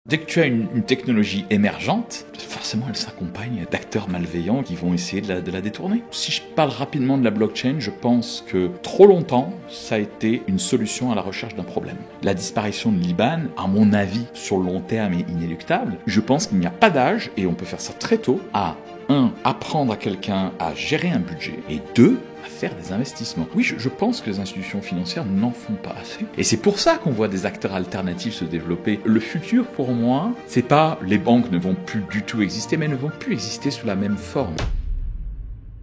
Dès que tu as une technologie émergente, forcément elle s'accompagne d'acteurs malveillants qui vont essayer de la détourner. Si je parle rapidement de la blockchain, je pense que trop longtemps, ça a été une solution à la recherche d'un problème. La disparition de l'IBAN, à mon avis, sur le long terme est inéluctable. Je pense qu'il n'y a pas d'âge, et on peut faire ça très tôt, à 1. Apprendre à quelqu'un à gérer un budget, et 2. À faire des investissements. Oui, je pense que les institutions financières n'en font pas assez. Et c'est pour ça qu'on voit des acteurs alternatifs se développer. Le futur, pour moi, c'est pas les banques ne vont plus du tout exister, mais elles ne vont plus exister sous la même forme.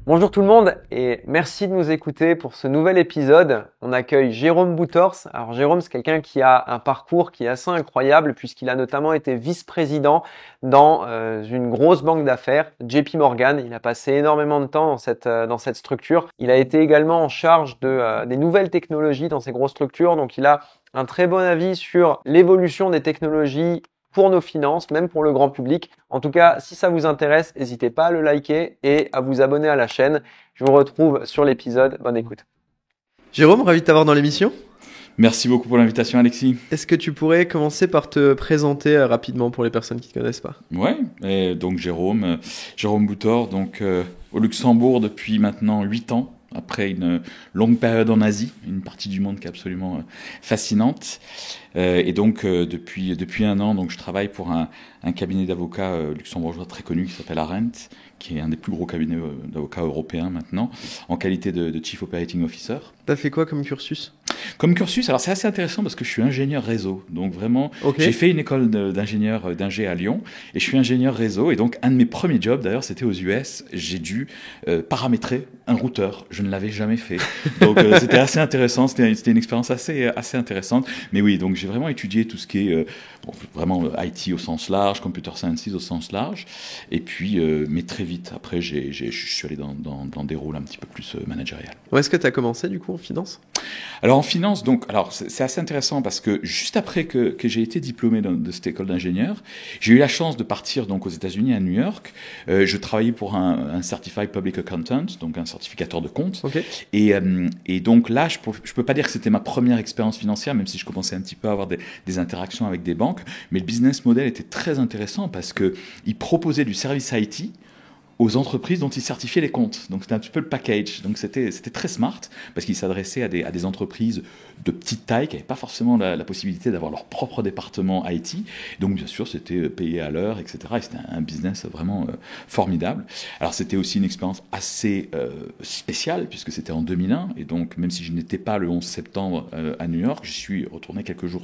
Bonjour tout le monde et merci de nous écouter pour ce nouvel épisode. On accueille Jérôme Boutors. Alors Jérôme, c'est quelqu'un qui a un parcours qui est assez incroyable puisqu'il a notamment été vice-président dans une grosse banque d'affaires, JP Morgan. Il a passé énormément de temps dans cette structure. Il a été également en charge des nouvelles technologies dans ces grosses structures. Donc il a un très bon avis sur l'évolution des technologies pour nos finances, même pour le grand public. En tout cas, si ça vous intéresse, n'hésitez pas à le liker et à vous abonner à la chaîne. Je vous retrouve sur l'épisode. Bonne écoute. Jérôme, ravi de t'avoir dans l'émission. Merci beaucoup pour l'invitation, Alexis. Est-ce que tu pourrais commencer par te présenter rapidement pour les personnes qui ne te connaissent pas ? Ouais, et donc Jérôme Boutors, donc au Luxembourg depuis maintenant 8 ans. Après une longue période en Asie, une partie du monde qui est absolument fascinante. Et donc depuis un an, donc je travaille pour un cabinet d'avocats luxembourgeois très connu qui s'appelle Arendt, qui est un des plus gros cabinets d'avocats européens maintenant, en qualité de Chief Operating Officer. T'as fait quoi comme cursus ? Comme cursus, alors c'est assez intéressant parce que je suis ingénieur réseau, donc vraiment, Okay. J'ai fait une école d'ingé à Lyon, et je suis ingénieur réseau, et donc un de mes premiers jobs, d'ailleurs, c'était aux US, j'ai dû paramétrer un routeur, je ne l'avais jamais fait, donc c'était assez intéressant, c'était une expérience assez intéressante, mais oui, donc j'ai vraiment étudié tout ce qui est vraiment IT au sens large, Computer Sciences au sens large, et puis, mais très vite, après, je suis allé dans des rôles un petit peu plus managériels. Où est-ce que tu as commencé du coup en finance ? Alors en finance, donc, alors c'est assez intéressant parce que juste après que j'ai été diplômé de cette école d'ingénieur, j'ai eu la chance de partir donc aux États-Unis à New York. Je travaillais pour un Certified Public Accountant, donc un certificateur de comptes. Ok. Et donc là, je peux pas dire que c'était ma première expérience financière, même si je commençais un petit peu à avoir des interactions avec des banques. Mais le business model était très intéressant parce que il proposait du service IT aux entreprises dont ils certifiaient les comptes. Donc c'était un petit peu le package. Donc c'était très smart parce qu'il s'adressait à des entreprises de petite taille qui n'avaient pas forcément la possibilité d'avoir leur propre département IT. Donc bien sûr c'était payé à l'heure, etc. Et c'était un business vraiment formidable. Alors c'était aussi une expérience assez spéciale puisque c'était en 2001. Et donc même si je n'étais pas le 11 septembre à New York, j'y suis retourné quelques jours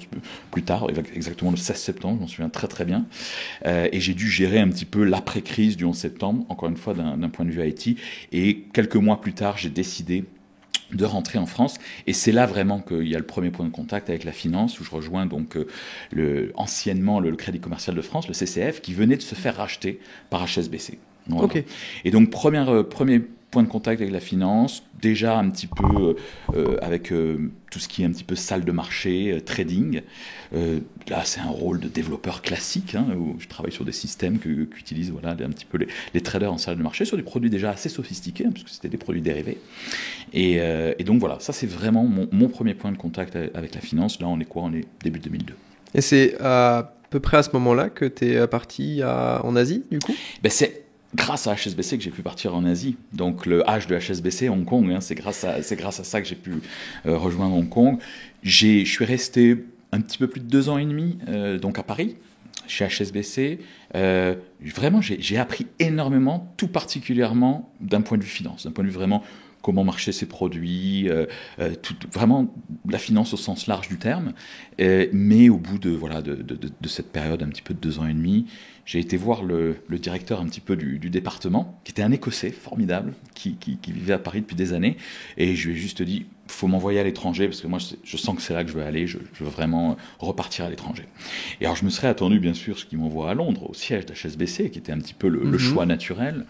plus tard, exactement le 16 septembre, je m'en souviens très très bien. Et j'ai dû gérer un petit peu l'après-crise du 11 septembre, encore une fois d'un point de vue IT, et quelques mois plus tard, j'ai décidé de rentrer en France, et c'est là vraiment qu'il y a le premier point de contact avec la finance, où je rejoins donc anciennement le Crédit Commercial de France, le CCF, qui venait de se faire racheter par HSBC. Voilà. Ok. Et donc premier point de contact avec la finance, déjà un petit peu avec tout ce qui est un petit peu salle de marché, trading. Là, c'est un rôle de développeur classique, hein, où je travaille sur des systèmes qu'utilisent voilà, un petit peu les traders en salle de marché, sur des produits déjà assez sophistiqués, hein, puisque c'était des produits dérivés. Et donc voilà, ça c'est vraiment mon premier point de contact avec la finance. Là, on est quoi ? On est début 2002. Et c'est à peu près à ce moment-là que tu es parti en Asie du coup ? Ben, c'est grâce à HSBC que j'ai pu partir en Asie. Donc le H de HSBC, Hong Kong, hein, c'est grâce à ça que j'ai pu rejoindre Hong Kong. Je suis resté un petit peu plus de 2 ans et demi donc à Paris, chez HSBC. Vraiment, j'ai appris énormément, tout particulièrement d'un point de vue finance, d'un point de vue vraiment comment marchaient ces produits, vraiment la finance au sens large du terme. Mais au bout de cette période un petit peu de 2 ans et demi, j'ai été voir le directeur un petit peu du département, qui était un Écossais formidable, qui vivait à Paris depuis des années, et je lui ai juste dit, il faut m'envoyer à l'étranger, parce que moi je sens que c'est là que je veux aller, je veux vraiment repartir à l'étranger. Et alors je me serais attendu bien sûr ce qui m'envoie à Londres, au siège d'HSBC, qui était un petit peu le choix naturel,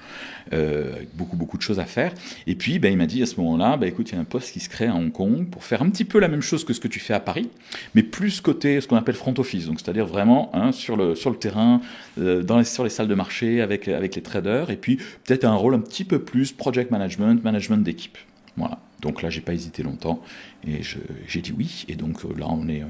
avec beaucoup de choses à faire. Et puis il m'a dit à ce moment-là, écoute, il y a un poste qui se crée à Hong Kong pour faire un petit peu la même chose que ce que tu fais à Paris, mais plus côté ce qu'on appelle front office, donc c'est-à-dire vraiment sur le terrain, sur les salles de marché avec les traders, et puis peut-être un rôle un petit peu plus project management d'équipe. Voilà. Donc là, j'ai pas hésité longtemps et j'ai dit oui. Et donc là, on est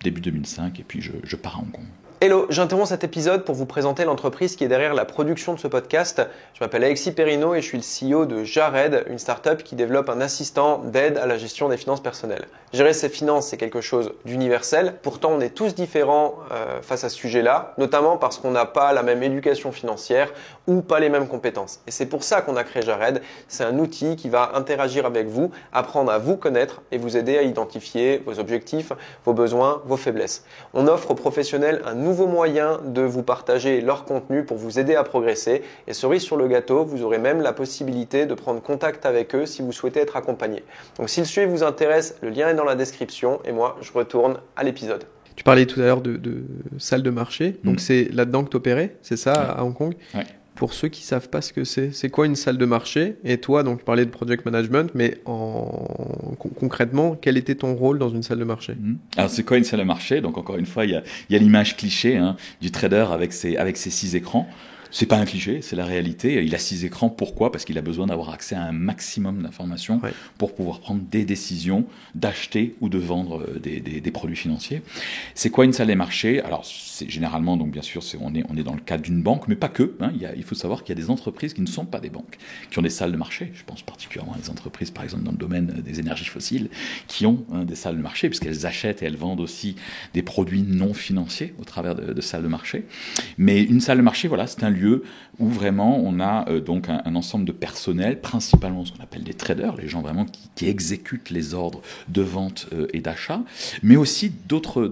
début 2005 et puis je pars à Hong Kong. Hello, j'interromps cet épisode pour vous présenter l'entreprise qui est derrière la production de ce podcast. Je m'appelle Alexis Perrino et je suis le CEO de Jared, une startup qui développe un assistant d'aide à la gestion des finances personnelles. Gérer ses finances, c'est quelque chose d'universel. Pourtant, on est tous différents face à ce sujet-là, notamment parce qu'on n'a pas la même éducation financière ou pas les mêmes compétences. Et c'est pour ça qu'on a créé Jared. C'est un outil qui va interagir avec vous, apprendre à vous connaître et vous aider à identifier vos objectifs, vos besoins, vos faiblesses. On offre aux professionnels un nouveau moyen de vous partager leur contenu pour vous aider à progresser. Et cerise sur le gâteau, vous aurez même la possibilité de prendre contact avec eux si vous souhaitez être accompagné. Donc si le sujet vous intéresse, le lien est dans la description et moi je retourne à l'épisode. Tu parlais tout à l'heure de salle de marché, donc c'est là-dedans que tu opérais, c'est ça, à Hong Kong? Ouais. Pour ceux qui savent pas ce que c'est quoi une salle de marché? Et toi, donc tu parlais de project management, mais concrètement, quel était ton rôle dans une salle de marché? Alors c'est quoi une salle de marché? Donc encore une fois, il y a l'image cliché du trader avec ses 6 écrans. C'est pas un cliché, c'est la réalité. Il a 6 écrans. Pourquoi? Parce qu'il a besoin d'avoir accès à un maximum d'informations pour pouvoir prendre des décisions d'acheter ou de vendre des produits financiers. C'est quoi une salle des marchés? Alors, c'est généralement, donc bien sûr, on est dans le cadre d'une banque, mais pas que. Il faut savoir qu'il y a des entreprises qui ne sont pas des banques, qui ont des salles de marché. Je pense particulièrement à des entreprises, par exemple, dans le domaine des énergies fossiles, qui ont des salles de marché, puisqu'elles achètent et elles vendent aussi des produits non financiers au travers de salles de marché. Mais une salle de marché, voilà, c'est un lieu où vraiment on a donc un ensemble de personnel, principalement ce qu'on appelle des traders, les gens vraiment qui exécutent les ordres de vente et d'achat, mais aussi d'autres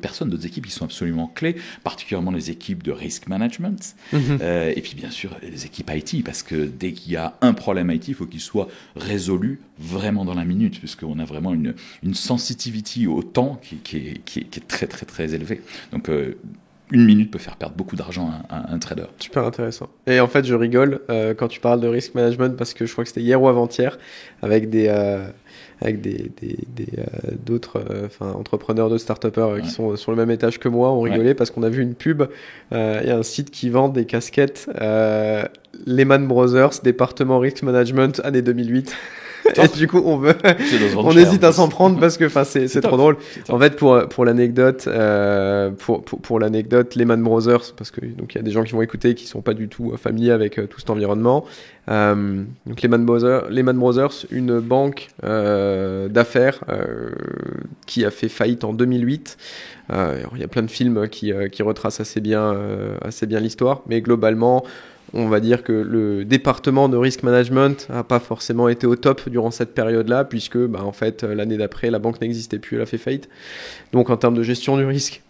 personnes, d'autres équipes qui sont absolument clés, particulièrement les équipes de risk management, et puis bien sûr les équipes IT, parce que dès qu'il y a un problème IT, il faut qu'il soit résolu vraiment dans la minute, puisqu'on a vraiment une sensitivity au temps qui est très très très élevée. Donc une minute peut faire perdre beaucoup d'argent à un trader. Super intéressant. Et en fait, je rigole quand tu parles de risk management parce que je crois que c'était hier ou avant-hier avec d'autres entrepreneurs, d'autres start-upers qui sont sur le même étage que moi. On rigolait parce qu'on a vu une pub. Il y a un site qui vend des casquettes Lehman Brothers, département risk management, année 2008. Et du coup, on hésite à s'en prendre parce que, c'est trop drôle. En fait, pour l'anecdote, pour l'anecdote, Lehman Brothers, parce que donc il y a des gens qui vont écouter qui sont pas du tout familiers avec tout cet environnement. Donc Lehman Brothers, une banque d'affaires qui a fait faillite en 2008. Il y a plein de films qui retracent assez bien l'histoire, mais globalement, on va dire que le département de risk management n'a pas forcément été au top durant cette période-là, puisque en fait, l'année d'après, la banque n'existait plus, elle a fait faillite. Donc en termes de gestion du risque.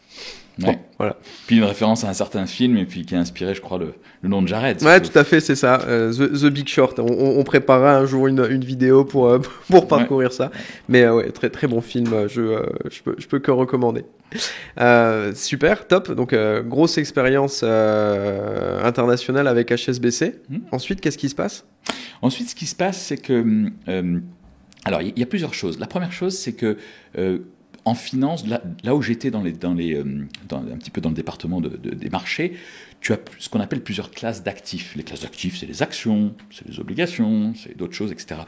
Ouais. Voilà. Puis une référence à un certain film et puis qui a inspiré, je crois, le nom de Jared. Ouais, tout à fait, c'est ça. The Big Short. On préparera un jour une vidéo pour parcourir ça. Mais ouais, très très bon film. Je peux que recommander. Super, top. Donc grosse expérience internationale avec HSBC. Ensuite, qu'est-ce qui se passe? Ensuite, ce qui se passe, c'est que alors il y a plusieurs choses. La première chose, c'est que en finance, là où j'étais un petit peu dans le département des marchés, tu as ce qu'on appelle plusieurs classes d'actifs. Les classes d'actifs, c'est les actions, c'est les obligations, c'est d'autres choses, etc.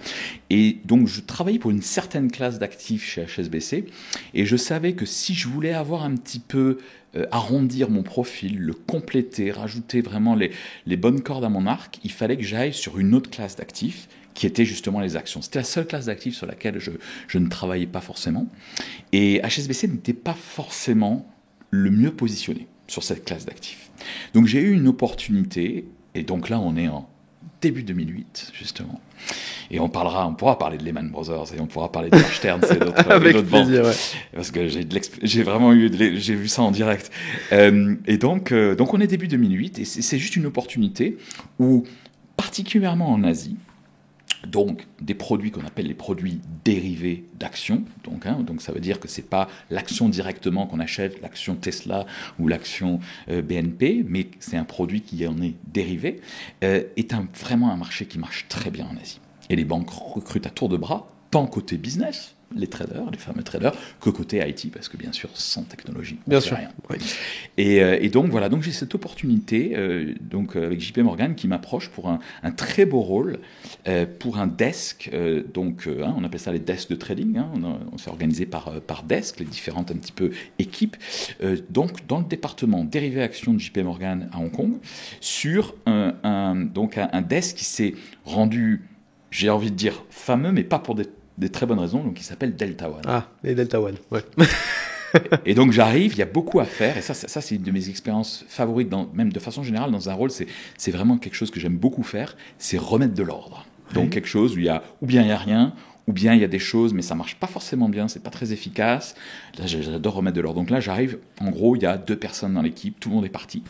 Et donc, je travaillais pour une certaine classe d'actifs chez HSBC, et je savais que si je voulais avoir un petit peu arrondir mon profil, le compléter, rajouter vraiment les bonnes cordes à mon arc, il fallait que j'aille sur une autre classe d'actifs, qui étaient justement les actions. C'était la seule classe d'actifs sur laquelle je ne travaillais pas forcément. Et HSBC n'était pas forcément le mieux positionné sur cette classe d'actifs. Donc j'ai eu une opportunité, et donc là on est en début 2008, justement. Et on pourra parler de Lehman Brothers, et on pourra parler de Stearns et d'autres banques. Ouais. Parce que j'ai vraiment j'ai vu ça en direct. Et donc on est début 2008, et c'est juste une opportunité où, particulièrement en Asie, donc des produits qu'on appelle les produits dérivés d'actions, donc ça veut dire que c'est pas l'action directement qu'on achète, l'action Tesla ou l'action BNP, mais c'est un produit qui en est dérivé, est vraiment un marché qui marche très bien en Asie. Et les banques recrutent à tour de bras, tant côté business, les traders, les fameux traders, que côté IT, parce que bien sûr, sans technologie, on Bien ne fait sûr. rien. Oui. Et donc voilà, donc j'ai cette opportunité avec JP Morgan qui m'approche pour un très beau rôle pour un desk. On appelle ça les desks de trading. On s'est organisé par desk, les différentes un petit peu équipes. Donc dans le département dérivés actions de JP Morgan à Hong Kong, sur un desk qui s'est rendu, j'ai envie de dire fameux, mais pas pour des très bonnes raisons, donc qui s'appelle Delta One. Ah, les Delta One, ouais. Et donc j'arrive, il y a beaucoup à faire, et ça c'est une de mes expériences favorites, même de façon générale dans un rôle, c'est vraiment quelque chose que j'aime beaucoup faire, c'est remettre de l'ordre. Donc quelque chose où ou bien il n'y a rien, ou bien il y a des choses, mais ça marche pas forcément bien, c'est pas très efficace. Là, j'adore remettre de l'ordre. Donc là, j'arrive, en gros, il y a 2 personnes dans l'équipe, tout le monde est parti,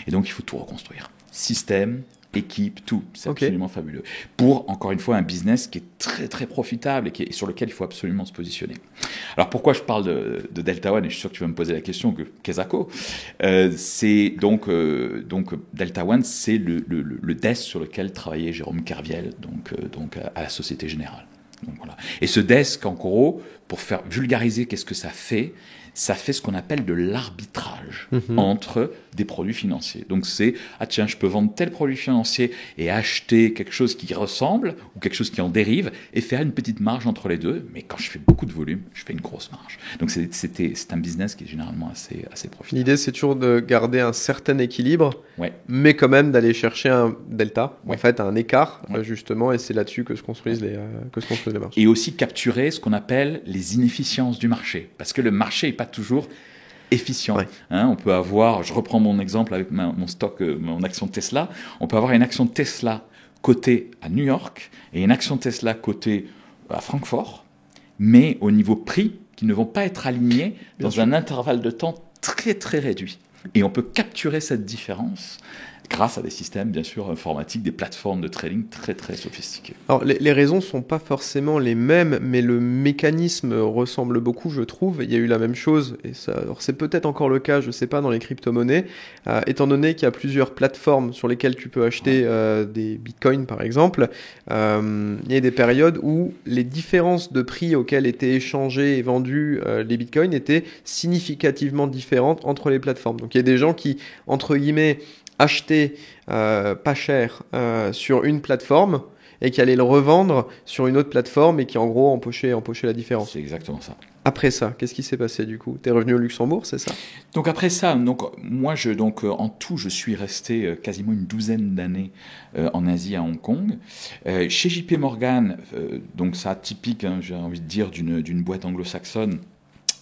et donc il faut tout reconstruire. Système, équipe, tout. C'est absolument fabuleux. Pour, encore une fois, un business qui est très, très profitable et sur lequel il faut absolument se positionner. Alors, pourquoi je parle de Delta One, et je suis sûr que tu vas me poser la question, que Kesako, c'est donc Delta One, c'est le desk sur lequel travaillait Jérôme Kerviel, donc à la Société Générale. Donc, voilà. Et ce desk, en gros, pour faire vulgariser qu'est-ce que ça fait ce qu'on appelle de l'arbitrage entre des produits financiers. Donc c'est, tiens, je peux vendre tel produit financier et acheter quelque chose qui ressemble ou quelque chose qui en dérive et faire une petite marge entre les deux. Mais quand je fais beaucoup de volume, je fais une grosse marge. Donc c'est un business qui est généralement assez profitable. L'idée, c'est toujours de garder un certain équilibre, mais quand même d'aller chercher un delta, en fait, un écart, justement, et c'est là-dessus que se construisent les marchés. Et aussi capturer ce qu'on appelle les inefficiences du marché. Parce que le marché n'est pas toujours efficient. On peut avoir, je reprends mon exemple avec mon stock, mon action Tesla, on peut avoir une action Tesla cotée à New York et une action Tesla cotée à Francfort, mais au niveau prix, qui ne vont pas être alignés dans un intervalle de temps très très réduit. Et on peut capturer cette différence grâce à des systèmes, bien sûr, informatiques, des plateformes de trading très, très sophistiquées. Alors, les raisons ne sont pas forcément les mêmes, mais le mécanisme ressemble beaucoup, je trouve. Il y a eu la même chose, et c'est peut-être encore le cas, je ne sais pas, dans les crypto-monnaies, étant donné qu'il y a plusieurs plateformes sur lesquelles tu peux acheter des bitcoins, par exemple. Il y a des périodes où les différences de prix auxquelles étaient échangés et vendus les bitcoins étaient significativement différentes entre les plateformes. Donc, il y a des gens qui, entre guillemets, acheter pas cher sur une plateforme et qui allait le revendre sur une autre plateforme et qui en gros empochait la différence. C'est exactement ça. Après ça, qu'est-ce qui s'est passé du coup ? T'es revenu au Luxembourg, c'est ça ? Donc après ça, moi en tout, je suis resté quasiment une douzaine d'années en Asie à Hong Kong. Chez JP Morgan, donc ça typique, j'ai envie de dire, d'une boîte anglo-saxonne,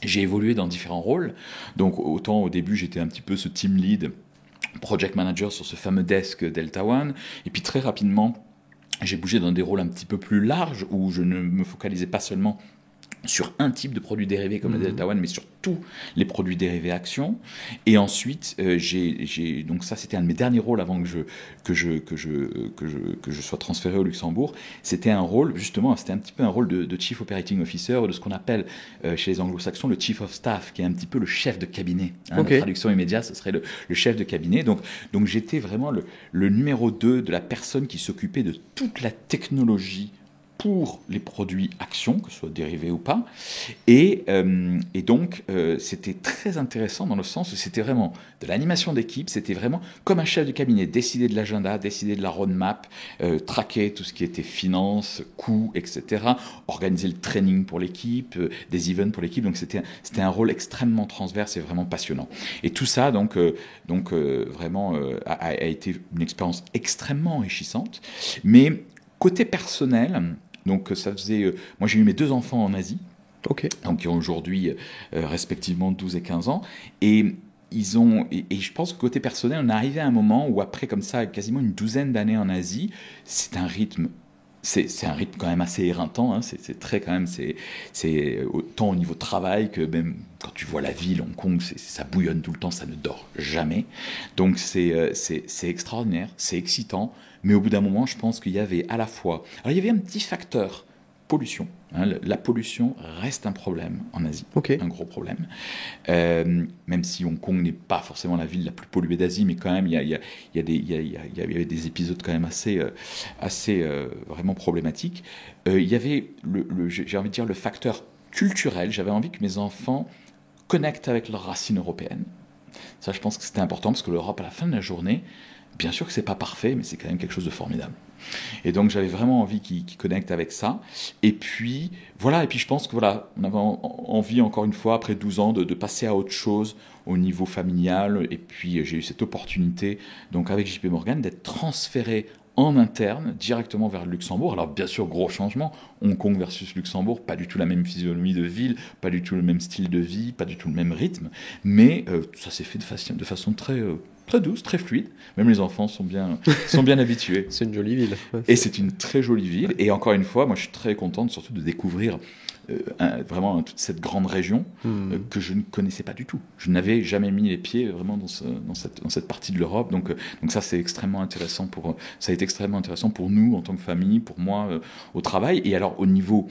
j'ai évolué dans différents rôles. Donc autant au début, j'étais un petit peu ce team lead, project manager sur ce fameux desk Delta One, et puis très rapidement, j'ai bougé dans des rôles un petit peu plus larges où je ne me focalisais pas seulement sur un type de produit dérivé comme le Delta One, mais sur tous les produits dérivés actions. Et ensuite, donc ça, c'était un de mes derniers rôles avant que je sois transféré au Luxembourg. C'était un rôle, justement, c'était un petit peu un rôle de Chief Operating Officer, ou de ce qu'on appelle chez les anglo-saxons le Chief of Staff, qui est un petit peu le chef de cabinet. La traduction immédiate, ce serait le chef de cabinet. Donc j'étais vraiment le numéro 2 de la personne qui s'occupait de toute la technologie pour les produits actions, que ce soit dérivés ou pas. Et donc, c'était très intéressant dans le sens où c'était vraiment de l'animation d'équipe, c'était vraiment comme un chef de cabinet, décider de l'agenda, décider de la roadmap, traquer tout ce qui était finance, coûts, etc., organiser le training pour l'équipe, des events pour l'équipe. Donc, c'était un rôle extrêmement transverse et vraiment passionnant. Et tout ça, vraiment, a été une expérience extrêmement enrichissante. Mais côté personnel, donc ça faisait... moi, j'ai eu mes 2 enfants en Asie, donc qui ont aujourd'hui respectivement 12 et 15 ans, et je pense que côté personnel, on est arrivé à un moment où après, comme ça, quasiment une douzaine d'années en Asie, c'est un rythme quand même assez éreintant, c'est très quand même, c'est autant au niveau de travail que même quand tu vois la ville, Hong Kong, ça bouillonne tout le temps, ça ne dort jamais. Donc c'est extraordinaire, c'est excitant, mais au bout d'un moment, je pense qu'il y avait à la fois... Alors il y avait un petit facteur pollution. La pollution reste un problème en Asie, un gros problème. Même si Hong Kong n'est pas forcément la ville la plus polluée d'Asie, mais quand même, il y avait des épisodes quand même assez vraiment problématiques. Il y avait, j'ai envie de dire, le facteur culturel. J'avais envie que mes enfants connectent avec leurs racines européennes. Ça, je pense que c'était important parce que l'Europe, à la fin de la journée, bien sûr que c'est pas parfait, mais c'est quand même quelque chose de formidable. Et donc, j'avais vraiment envie qu'ils connectent avec ça. Et puis, voilà. Et puis, je pense que voilà, on avait envie, encore une fois, après 12 ans, de passer à autre chose au niveau familial. Et puis, j'ai eu cette opportunité, donc avec JP Morgan, d'être transféré en interne, directement vers le Luxembourg. Alors bien sûr, gros changement, Hong Kong versus Luxembourg, pas du tout la même physionomie de ville, pas du tout le même style de vie, pas du tout le même rythme, mais ça s'est fait de façon très, très douce, très fluide. Même les enfants sont bien habitués. C'est une jolie ville. Et c'est une très jolie ville. Et encore une fois, moi je suis très contente surtout de découvrir vraiment toute cette grande région que je ne connaissais pas du tout. Je n'avais jamais mis les pieds vraiment dans cette partie de l'Europe. Donc ça, c'est extrêmement intéressant ça a été extrêmement intéressant pour nous en tant que famille, pour moi au travail. Et alors au niveau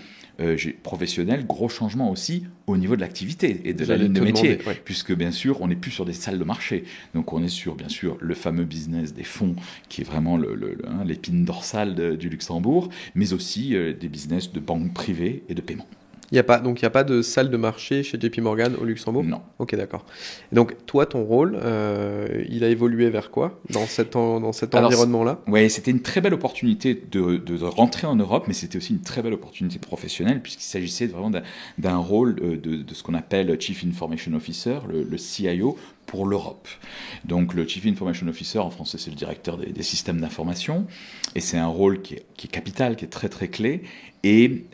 professionnel, gros changement aussi au niveau de l'activité et de la ligne de métier, puisque bien sûr, on n'est plus sur des salles de marché. Donc on est sur, bien sûr, le fameux business des fonds, qui est vraiment l'épine dorsale du Luxembourg, mais aussi des business de banques privées et de paiement. Il n'y a pas de salle de marché chez JP Morgan au Luxembourg ? Non. Ok, d'accord. Et donc, toi, ton rôle, il a évolué vers quoi dans cet environnement-là ? Oui, c'était une très belle opportunité de rentrer en Europe, mais c'était aussi une très belle opportunité professionnelle, puisqu'il s'agissait vraiment d'un rôle de ce qu'on appelle Chief Information Officer, le CIO, pour l'Europe. Donc le Chief Information Officer, en français, c'est le directeur des systèmes d'information, et c'est un rôle qui est capital, qui est très très clé, et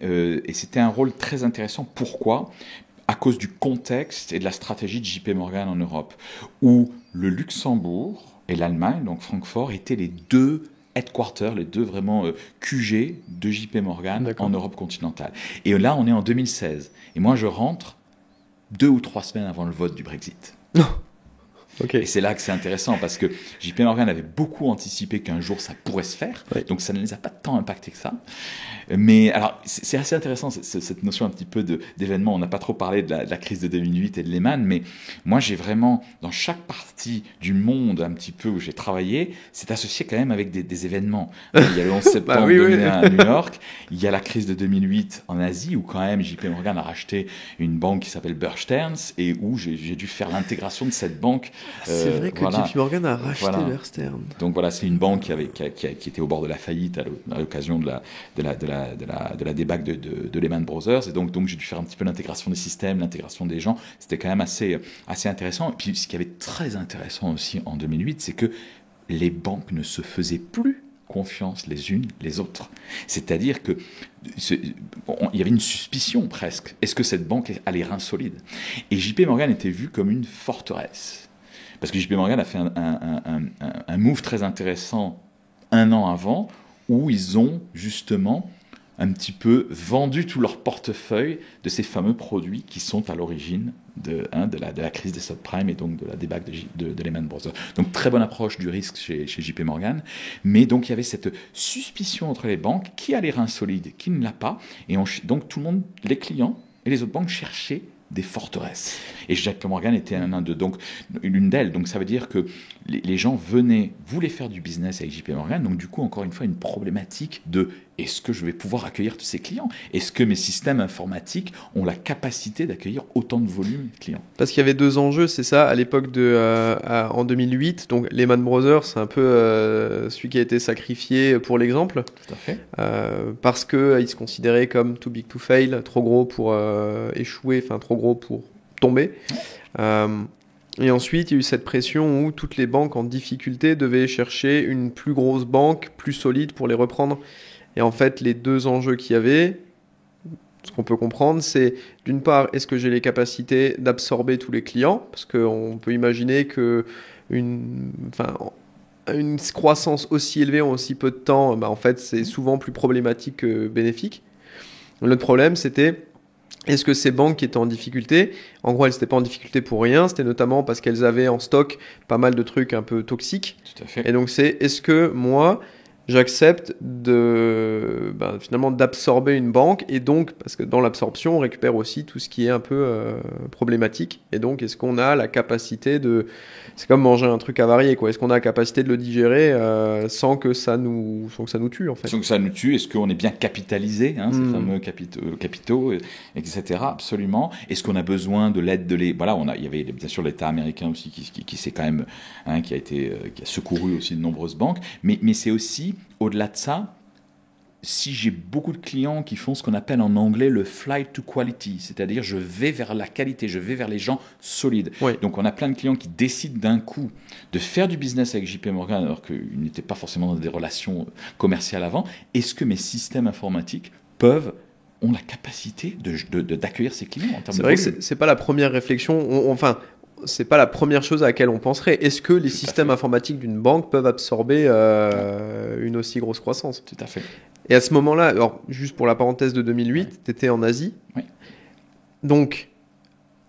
c'était un rôle très intéressant. Pourquoi ? À cause du contexte et de la stratégie de JP Morgan en Europe, où le Luxembourg et l'Allemagne, donc Francfort, étaient les deux headquarters, les deux vraiment QG de JP Morgan en Europe continentale. Et là, on est en 2016, et moi je rentre 2 ou 3 semaines avant le vote du Brexit. Okay. Et c'est là que c'est intéressant, parce que JP Morgan avait beaucoup anticipé qu'un jour ça pourrait se faire, donc ça ne les a pas tant impactés que ça. Mais alors, c'est assez intéressant cette notion un petit peu d'événement. On n'a pas trop parlé de la crise de 2008 et de Lehman, mais moi j'ai vraiment, dans chaque partie du monde un petit peu où j'ai travaillé, c'est associé quand même avec des événements. Il y a le 11 septembre 2001 à New York, il y a la crise de 2008 en Asie, où quand même JP Morgan a racheté une banque qui s'appelle Bear Stearns, et où j'ai dû faire l'intégration de cette banque. C'est vrai que JP Morgan a racheté Bear Stearns. Donc voilà, c'est une banque qui était au bord de la faillite à l'occasion de la débâcle de Lehman Brothers, et donc j'ai dû faire un petit peu l'intégration des systèmes, l'intégration des gens. C'était quand même assez intéressant. Et puis ce qui avait très intéressant aussi en 2008, c'est que les banques ne se faisaient plus confiance les unes les autres. C'est-à-dire que il y avait une suspicion presque. Est-ce que cette banque a les reins solides ? Et JP Morgan était vu comme une forteresse. Parce que JP Morgan a fait un move très intéressant 1 an avant, où ils ont justement un petit peu vendu tout leur portefeuille de ces fameux produits qui sont à l'origine de la crise des subprimes et donc de la débâcle de Lehman Brothers. Donc très bonne approche du risque chez JP Morgan, mais donc il y avait cette suspicion entre les banques, qui a les reins solides, qui ne l'a pas, et donc tout le monde, les clients et les autres banques cherchaient des forteresses. Et JP Morgan était l'une d'elles. Donc ça veut dire que les gens voulaient faire du business avec JP Morgan. Donc du coup, encore une fois, une problématique de: est-ce que je vais pouvoir accueillir tous ces clients ? Est-ce que mes systèmes informatiques ont la capacité d'accueillir autant de volume de clients ? Parce qu'il y avait 2 enjeux, c'est ça, à l'époque en 2008. Donc Lehman Brothers, c'est un peu celui qui a été sacrifié pour l'exemple. Tout à fait. Parce qu'il se considérait comme too big to fail, trop gros pour échouer, enfin trop gros pour tomber. Et ensuite, il y a eu cette pression où toutes les banques en difficulté devaient chercher une plus grosse banque, plus solide pour les reprendre. Et en fait, les 2 enjeux qu'il y avait, ce qu'on peut comprendre, c'est d'une part, est-ce que j'ai les capacités d'absorber tous les clients ? Parce qu'on peut imaginer que une croissance aussi élevée en aussi peu de temps, en fait, c'est souvent plus problématique que bénéfique. L'autre problème, c'était: est-ce que ces banques qui étaient en difficulté, en gros, elles n'étaient pas en difficulté pour rien, c'était notamment parce qu'elles avaient en stock pas mal de trucs un peu toxiques. Tout à fait. Et donc, est-ce que moi, j'accepte finalement d'absorber une banque, et donc, parce que dans l'absorption, on récupère aussi tout ce qui est un peu problématique, et donc est-ce qu'on a la capacité c'est comme manger un truc avarié, quoi. Est-ce qu'on a la capacité de le digérer sans que ça nous tue, en fait. Sans que ça nous tue, est-ce qu'on est bien capitalisé, ces fameux capitaux, etc. Absolument. Est-ce qu'on a besoin de l'aide voilà, il y avait bien sûr l'État américain aussi qui s'est quand même, qui a secouru aussi de nombreuses banques, mais c'est aussi, au-delà de ça, si j'ai beaucoup de clients qui font ce qu'on appelle en anglais le flight to quality, c'est-à-dire je vais vers la qualité, je vais vers les gens solides. Oui. Donc on a plein de clients qui décident d'un coup de faire du business avec JP Morgan alors qu'ils n'étaient pas forcément dans des relations commerciales avant. Est-ce que mes systèmes informatiques ont la capacité d'accueillir ces clients en termes de volume? C'est vrai que c'est pas la première réflexion, c'est pas la première chose à laquelle on penserait. Est-ce que les systèmes informatiques d'une banque peuvent absorber une aussi grosse croissance? Tout à fait. Et à ce moment-là, alors juste pour la parenthèse de 2008, tu étais en Asie. Oui. Donc,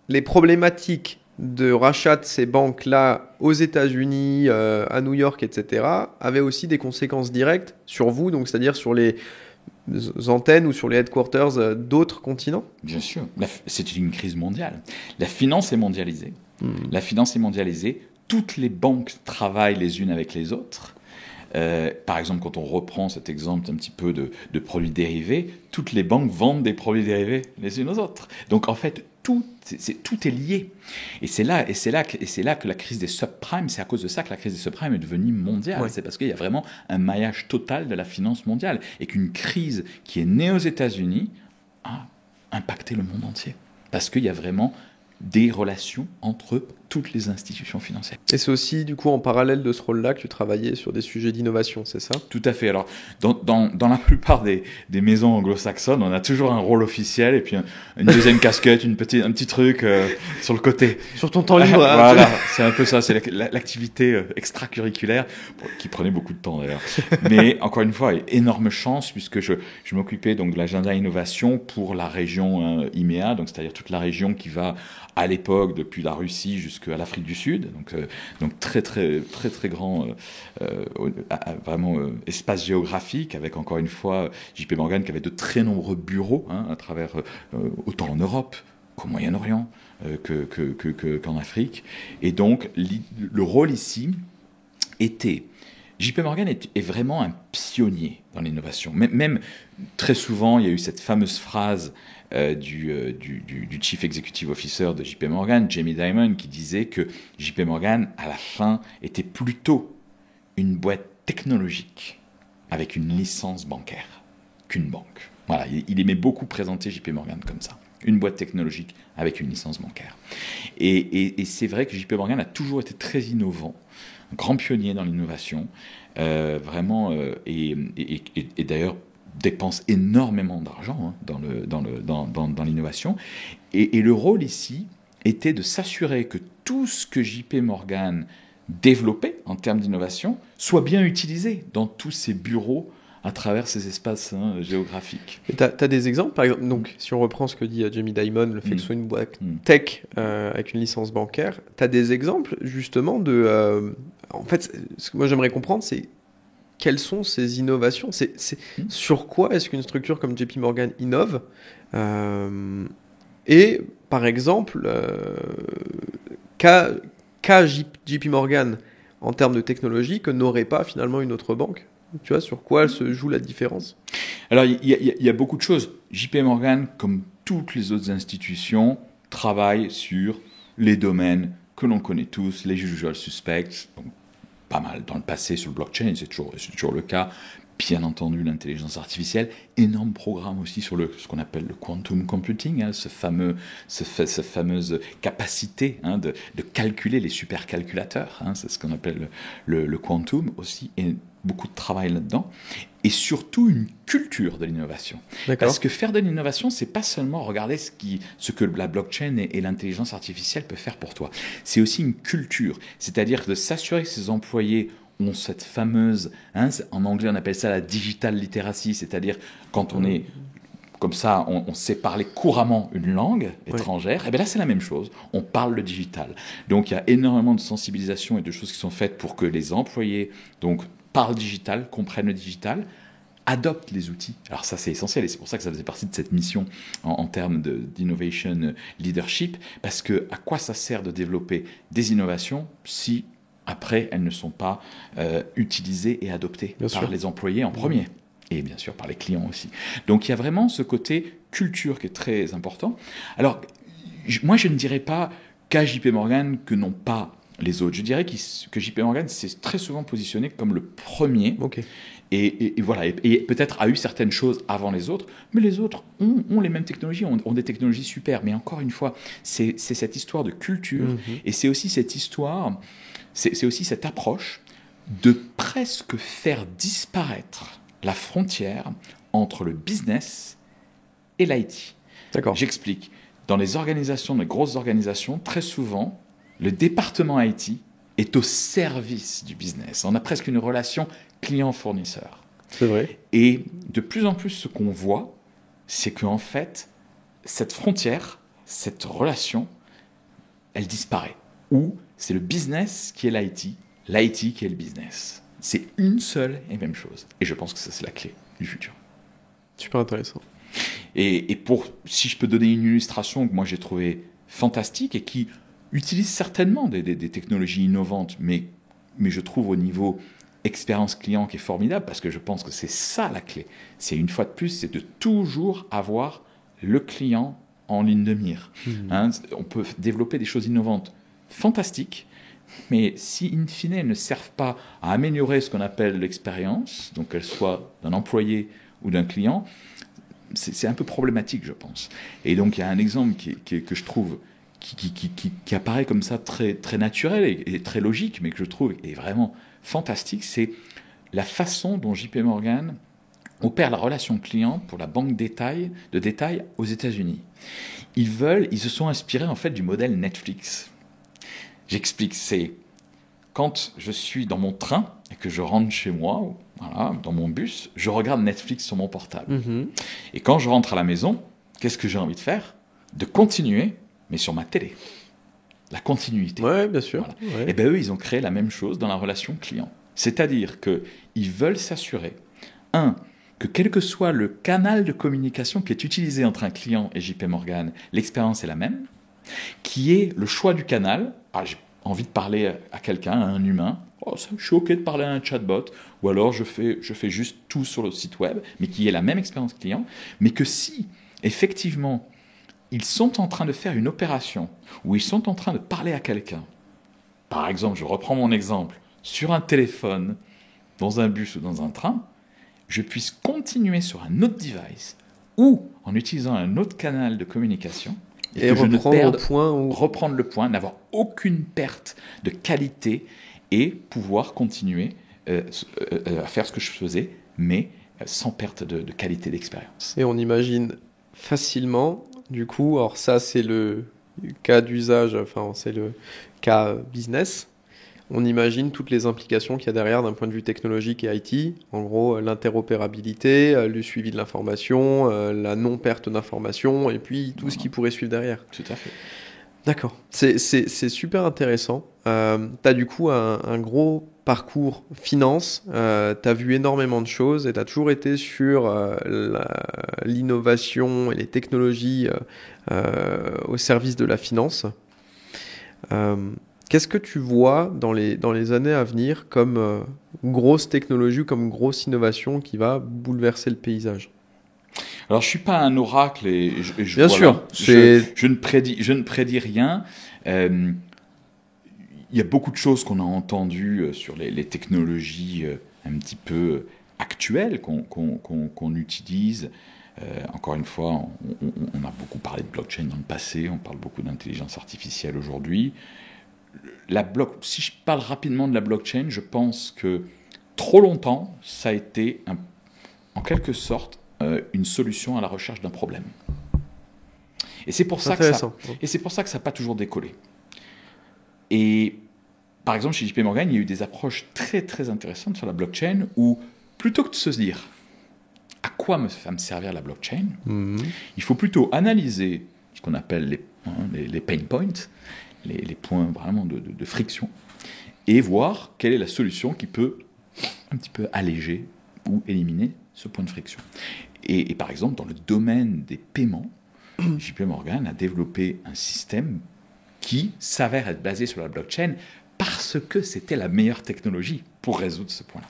les problématiques de rachat de ces banques-là aux États-Unis, à New York, etc., avaient aussi des conséquences directes sur vous, donc c'est-à-dire sur les antennes ou sur les headquarters d'autres continents? Bien sûr. C'est une crise mondiale. La finance est mondialisée. La finance est mondialisée. Toutes les banques travaillent les unes avec les autres. Par exemple, quand on reprend cet exemple un petit peu de produits dérivés, toutes les banques vendent des produits dérivés les unes aux autres. Donc en fait, tout est lié. Et c'est là que la crise des subprimes, c'est à cause de ça que la crise des subprimes est devenue mondiale. Ouais. C'est parce qu'il y a vraiment un maillage total de la finance mondiale et qu'une crise qui est née aux États-Unis a impacté le monde entier. Parce qu'il y a vraiment des relations entre toutes les institutions financières. Et c'est aussi, du coup, en parallèle de ce rôle-là que tu travaillais sur des sujets d'innovation, c'est ça? Tout à fait. Alors, dans la plupart des maisons anglo-saxonnes, on a toujours un rôle officiel et puis une deuxième casquette, un petit truc sur le côté. Sur ton temps libre. Voilà, c'est un peu ça. C'est l'activité extracurriculaire qui prenait beaucoup de temps, d'ailleurs. Mais, encore une fois, énorme chance puisque je m'occupais donc de l'agenda innovation pour la région IMEA, donc c'est-à-dire toute la région qui va à l'époque depuis la Russie jusqu'à l'Afrique du Sud, donc très grand vraiment espace géographique, avec encore une fois JP Morgan qui avait de très nombreux bureaux à travers autant en Europe qu'au Moyen-Orient qu'en Afrique. Et donc le rôle ici était... JP Morgan est vraiment un pionnier dans l'innovation. Même très souvent, il y a eu cette fameuse phrase du Chief Executive Officer de JP Morgan, Jamie Dimon, qui disait que JP Morgan, à la fin, était plutôt une boîte technologique avec une licence bancaire qu'une banque. Voilà, il aimait beaucoup présenter JP Morgan comme ça. Une boîte technologique avec une licence bancaire. Et c'est vrai que JP Morgan a toujours été très innovant, un grand pionnier dans l'innovation, vraiment, et d'ailleurs dépense énormément d'argent dans l'innovation. Et le rôle ici était de s'assurer que tout ce que JP Morgan développait en termes d'innovation soit bien utilisé dans tous ces bureaux à travers ces espaces géographiques. Tu as des exemples, par exemple, donc, si on reprend ce que dit Jamie Dimon, le fait que ce soit une boîte tech avec une licence bancaire, tu as des exemples justement de... en fait, ce que moi j'aimerais comprendre, c'est quelles sont ces innovations, sur quoi est-ce qu'une structure comme JP Morgan innove, et par exemple, qu'a JP Morgan en termes de technologie que n'aurait pas finalement une autre banque? Tu vois, sur quoi se joue la différence? Alors, il y a beaucoup de choses. JP Morgan, comme toutes les autres institutions, travaille sur les domaines que l'on connaît tous, les usual suspects, donc pas mal dans le passé sur le blockchain, c'est toujours le cas. Bien entendu, l'intelligence artificielle, énorme programme aussi sur ce qu'on appelle le quantum computing, cette fameuse capacité de calculer les supercalculateurs, c'est ce qu'on appelle le quantum aussi, et beaucoup de travail là-dedans, et surtout une culture de l'innovation. D'accord. Parce que faire de l'innovation, c'est pas seulement regarder ce que la blockchain et l'intelligence artificielle peuvent faire pour toi, c'est aussi une culture, c'est-à-dire de s'assurer que ses employés ont cette fameuse, en anglais on appelle ça la digital literacy, c'est-à-dire quand on est comme ça, on sait parler couramment une langue étrangère, et bien là c'est la même chose, on parle le digital. Donc il y a énormément de sensibilisation et de choses qui sont faites pour que les employés donc parlent digital, comprennent le digital, adoptent les outils. Alors ça, c'est essentiel, et c'est pour ça que ça faisait partie de cette mission en termes d'innovation leadership, parce que à quoi ça sert de développer des innovations si, après, elles ne sont pas utilisées et adoptées par les employés en premier, et bien sûr par les clients aussi. Donc il y a vraiment ce côté culture qui est très important. Alors, moi, je ne dirais pas qu'à JP Morgan que non pas les autres. Je dirais que JP Morgan s'est très souvent positionné comme le premier. Et voilà, et peut-être a eu certaines choses avant les autres, mais les autres ont les mêmes technologies, ont des technologies super. Mais encore une fois, c'est cette histoire de culture, et c'est aussi cette histoire, c'est aussi cette approche de presque faire disparaître la frontière entre le business et l'IT. D'accord. J'explique. Dans les organisations, les grosses organisations, très souvent, le département IT est au service du business. On a presque une relation client-fournisseur. C'est vrai. Et de plus en plus, ce qu'on voit, c'est qu'en fait, cette frontière, cette relation, elle disparaît. Ou c'est le business qui est l'IT qui est le business. C'est une seule et même chose. Et je pense que ça, c'est la clé du futur. Super intéressant. Et si je peux donner une illustration que moi j'ai trouvée fantastique et qui utilise certainement des technologies innovantes, mais je trouve au niveau expérience client qui est formidable, parce que je pense que c'est ça la clé. C'est une fois de plus, c'est de toujours avoir le client en ligne de mire. Hein, on peut développer des choses innovantes fantastiques, mais si in fine elles ne servent pas à améliorer ce qu'on appelle l'expérience, donc qu'elle soit d'un employé ou d'un client, c'est un peu problématique, je pense. Et donc il y a un exemple que je trouve qui apparaît comme ça très, très naturel et très logique, mais que je trouve est vraiment fantastique, c'est la façon dont JP Morgan opère la relation client pour la banque de détail aux États-Unis. Ils se sont inspirés en fait du modèle Netflix. J'explique, c'est quand je suis dans mon train et que je rentre chez moi, voilà, dans mon bus, je regarde Netflix sur mon portable. Et quand je rentre à la maison, qu'est-ce que j'ai envie de faire ? De continuer, mais sur ma télé. La continuité. Ouais, bien sûr. Voilà. Ouais. Et bien eux, ils ont créé la même chose dans la relation client. C'est-à-dire qu'ils veulent s'assurer, que quel que soit le canal de communication qui est utilisé entre un client et JP Morgan, l'expérience est la même, qui est le choix du canal. J'ai envie de parler à quelqu'un, à un humain, je suis OK de parler à un chatbot, ou alors je fais juste tout sur le site web, mais qui est la même expérience client, mais que si, effectivement, ils sont en train de faire une opération, ou ils sont en train de parler à quelqu'un, par exemple, je reprends mon exemple, sur un téléphone, dans un bus ou dans un train, je puisse continuer sur un autre device, ou en utilisant un autre canal de communication, et reprendre le point, n'avoir aucune perte de qualité et pouvoir continuer à faire ce que je faisais, mais sans perte de qualité d'expérience. Et on imagine facilement, du coup, alors ça c'est le cas d'usage, enfin c'est le cas business, on imagine toutes les implications qu'il y a derrière d'un point de vue technologique et IT, en gros l'interopérabilité, le suivi de l'information, la non-perte d'information, et puis tout ce qui pourrait suivre derrière. Tout à fait. D'accord, c'est super intéressant. Tu as du coup un gros parcours finance, tu as vu énormément de choses et tu as toujours été sur l'innovation et les technologies au service de la finance. Qu'est-ce que tu vois dans les années à venir comme grosse technologie ou comme grosse innovation qui va bouleverser le paysage ? Alors, je ne suis pas un oracle et Bien sûr, je ne prédis rien. Il y a beaucoup de choses qu'on a entendues sur les technologies un petit peu actuelles qu'on utilise. Encore une fois, on a beaucoup parlé de blockchain dans le passé, on parle beaucoup d'intelligence artificielle aujourd'hui. Si je parle rapidement de la blockchain, je pense que trop longtemps, ça a été en quelque sorte une solution à la recherche d'un problème. Et c'est pour ça que ça n'a pas toujours décollé. Et par exemple, chez JP Morgan, il y a eu des approches très très intéressantes sur la blockchain où, plutôt que de se dire à quoi va me servir la blockchain, il faut plutôt analyser ce qu'on appelle les pain points, les points vraiment de friction, et voir quelle est la solution qui peut un petit peu alléger ou éliminer ce point de friction. Et par exemple, dans le domaine des paiements, JP Morgan a développé un système qui s'avère être basé sur la blockchain parce que c'était la meilleure technologie pour résoudre ce point-là.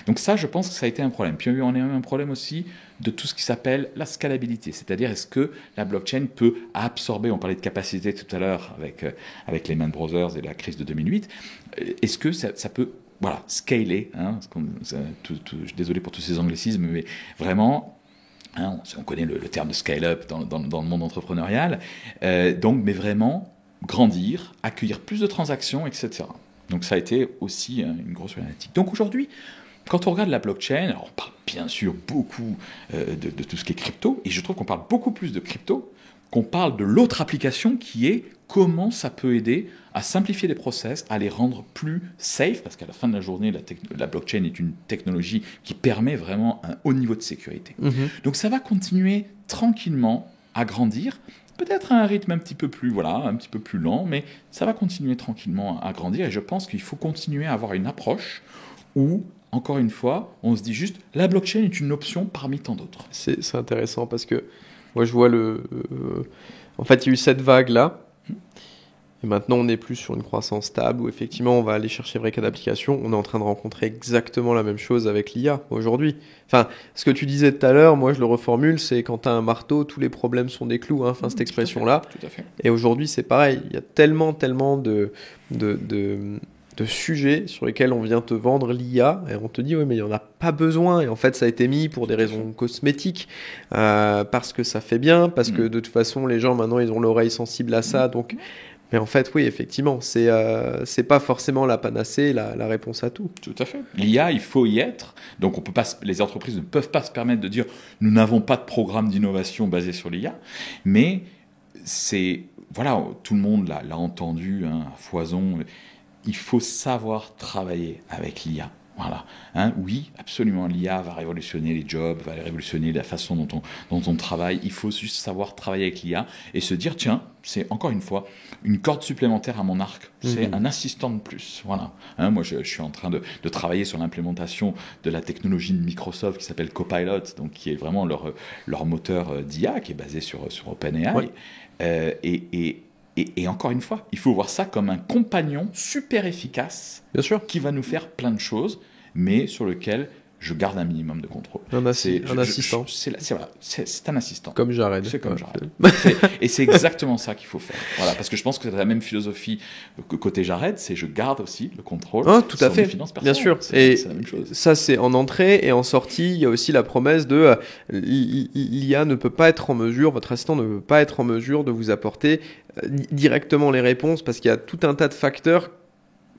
Donc ça, je pense que ça a été un problème. Puis on a eu un problème aussi de tout ce qui s'appelle la scalabilité, c'est-à-dire est-ce que la blockchain peut absorber, on parlait de capacité tout à l'heure avec Lehman Brothers et la crise de 2008, est-ce que ça peut scaler, hein, je suis désolé pour tous ces anglicismes, mais vraiment, hein, on connaît le terme de scale-up dans le monde entrepreneurial, mais vraiment grandir, accueillir plus de transactions, etc. Donc ça a été aussi une grosse problématique. Donc aujourd'hui, quand on regarde la blockchain, alors on parle bien sûr beaucoup de tout ce qui est crypto, et je trouve qu'on parle beaucoup plus de crypto qu'on parle de l'autre application qui est comment ça peut aider à simplifier les process, à les rendre plus safe, parce qu'à la fin de la journée, la blockchain est une technologie qui permet vraiment un haut niveau de sécurité. Donc ça va continuer tranquillement à grandir, peut-être à un rythme un petit peu plus lent, mais ça va continuer tranquillement à grandir, et je pense qu'il faut continuer à avoir une approche où, encore une fois, on se dit juste, la blockchain est une option parmi tant d'autres. C'est intéressant parce que moi je vois en fait il y a eu cette vague-là, et maintenant on n'est plus sur une croissance stable où effectivement on va aller chercher vrai cas d'application. On est en train de rencontrer exactement la même chose avec l'IA aujourd'hui. Enfin, ce que tu disais tout à l'heure, moi je le reformule, c'est quand tu as un marteau, tous les problèmes sont des clous, hein, enfin cette expression-là. Tout à fait. Et aujourd'hui c'est pareil, il y a tellement de sujets sur lesquels on vient te vendre l'IA et on te dit oui mais il n'y en a pas besoin, et en fait ça a été mis pour des raisons cosmétiques, parce que ça fait bien, parce que de toute façon les gens maintenant ils ont l'oreille sensible à ça, donc... Mais en fait, oui, effectivement, c'est pas forcément la panacée, la réponse à tout. Tout à fait. L'IA, il faut y être. Donc, les entreprises ne peuvent pas se permettre de dire nous n'avons pas de programme d'innovation basé sur l'IA. Mais tout le monde l'a entendu à foison. Il faut savoir travailler avec l'IA. Voilà. Oui, absolument, l'IA va révolutionner les jobs, va révolutionner la façon dont on travaille. Il faut juste savoir travailler avec l'IA et se dire, tiens, c'est encore une fois une corde supplémentaire à mon arc. C'est un assistant de plus. Voilà. Moi, je suis en train de travailler sur l'implémentation de la technologie de Microsoft qui s'appelle Copilot, donc qui est vraiment leur moteur d'IA qui est basé sur OpenAI. Ouais. Et encore une fois, il faut voir ça comme un compagnon super efficace, bien sûr, qui va nous faire plein de choses, mais sur lequel je garde un minimum de contrôle. Un assistant. C'est un assistant. Comme Jared. C'est comme Jared. Et c'est exactement ça qu'il faut faire. Voilà, parce que je pense que c'est la même philosophie que côté Jared, c'est je garde aussi le contrôle. Tout à fait. Bien sûr. Et c'est la même chose. Ça, c'est en entrée, et en sortie, il y a aussi la promesse de l'IA ne peut pas être en mesure, votre assistant ne peut pas être en mesure de vous apporter directement les réponses, parce qu'il y a tout un tas de facteurs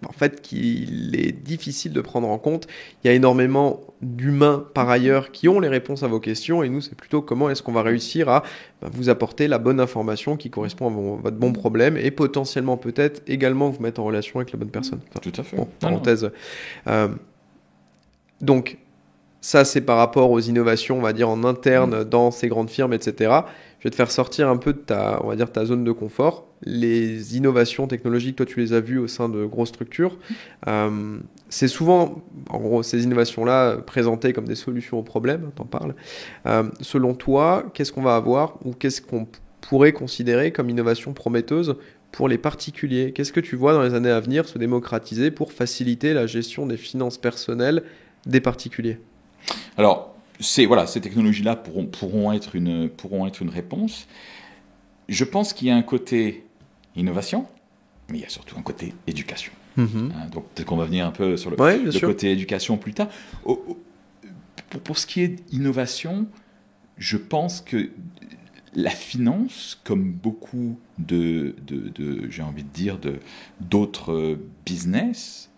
en fait qu'il est difficile de prendre en compte. Il y a énormément d'humains par ailleurs qui ont les réponses à vos questions, et nous c'est plutôt comment est-ce qu'on va réussir à vous apporter la bonne information qui correspond à votre bon problème, et potentiellement peut-être également vous mettre en relation avec la bonne personne. Enfin, tout à fait. Bon, parenthèse. Donc ça c'est par rapport aux innovations, on va dire en interne dans ces grandes firmes, etc. Je vais te faire sortir un peu de ta zone de confort. Les innovations technologiques, toi tu les as vues au sein de grosses structures. C'est souvent, en gros, ces innovations-là présentées comme des solutions aux problèmes, t'en parles. Selon toi, qu'est-ce qu'on va avoir, ou qu'est-ce qu'on pourrait considérer comme innovation prometteuse pour les particuliers? Qu'est-ce que tu vois dans les années à venir se démocratiser pour faciliter la gestion des finances personnelles des particuliers? Alors, ces technologies-là pourront être une réponse. Je pense qu'il y a un côté innovation, mais il y a surtout un côté éducation. Donc peut-être qu'on va venir un peu sur le côté éducation plus tard. Pour ce qui est d'innovation, je pense que la finance, comme beaucoup j'ai envie de dire, d'autres business,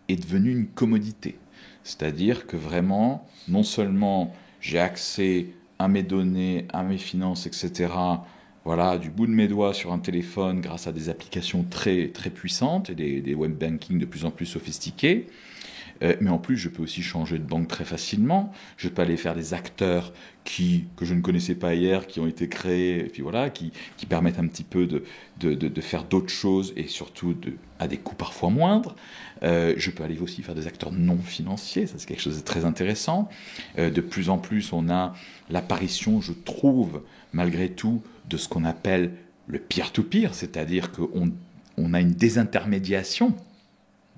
est devenue une commodité. C'est-à-dire que vraiment, non seulement j'ai accès à mes données, à mes finances, etc., voilà, du bout de mes doigts sur un téléphone grâce à des applications très, très puissantes et des web banking de plus en plus sophistiqués, mais en plus, je peux aussi changer de banque très facilement. Je peux aller faire des acteurs que je ne connaissais pas hier, qui ont été créés, et puis voilà, qui permettent un petit peu de faire d'autres choses, et surtout à des coûts parfois moindres. Je peux aller aussi faire des acteurs non financiers, ça c'est quelque chose de très intéressant. De plus en plus, on a l'apparition, je trouve, malgré tout, de ce qu'on appelle le peer-to-peer, c'est-à-dire qu'on a une désintermédiation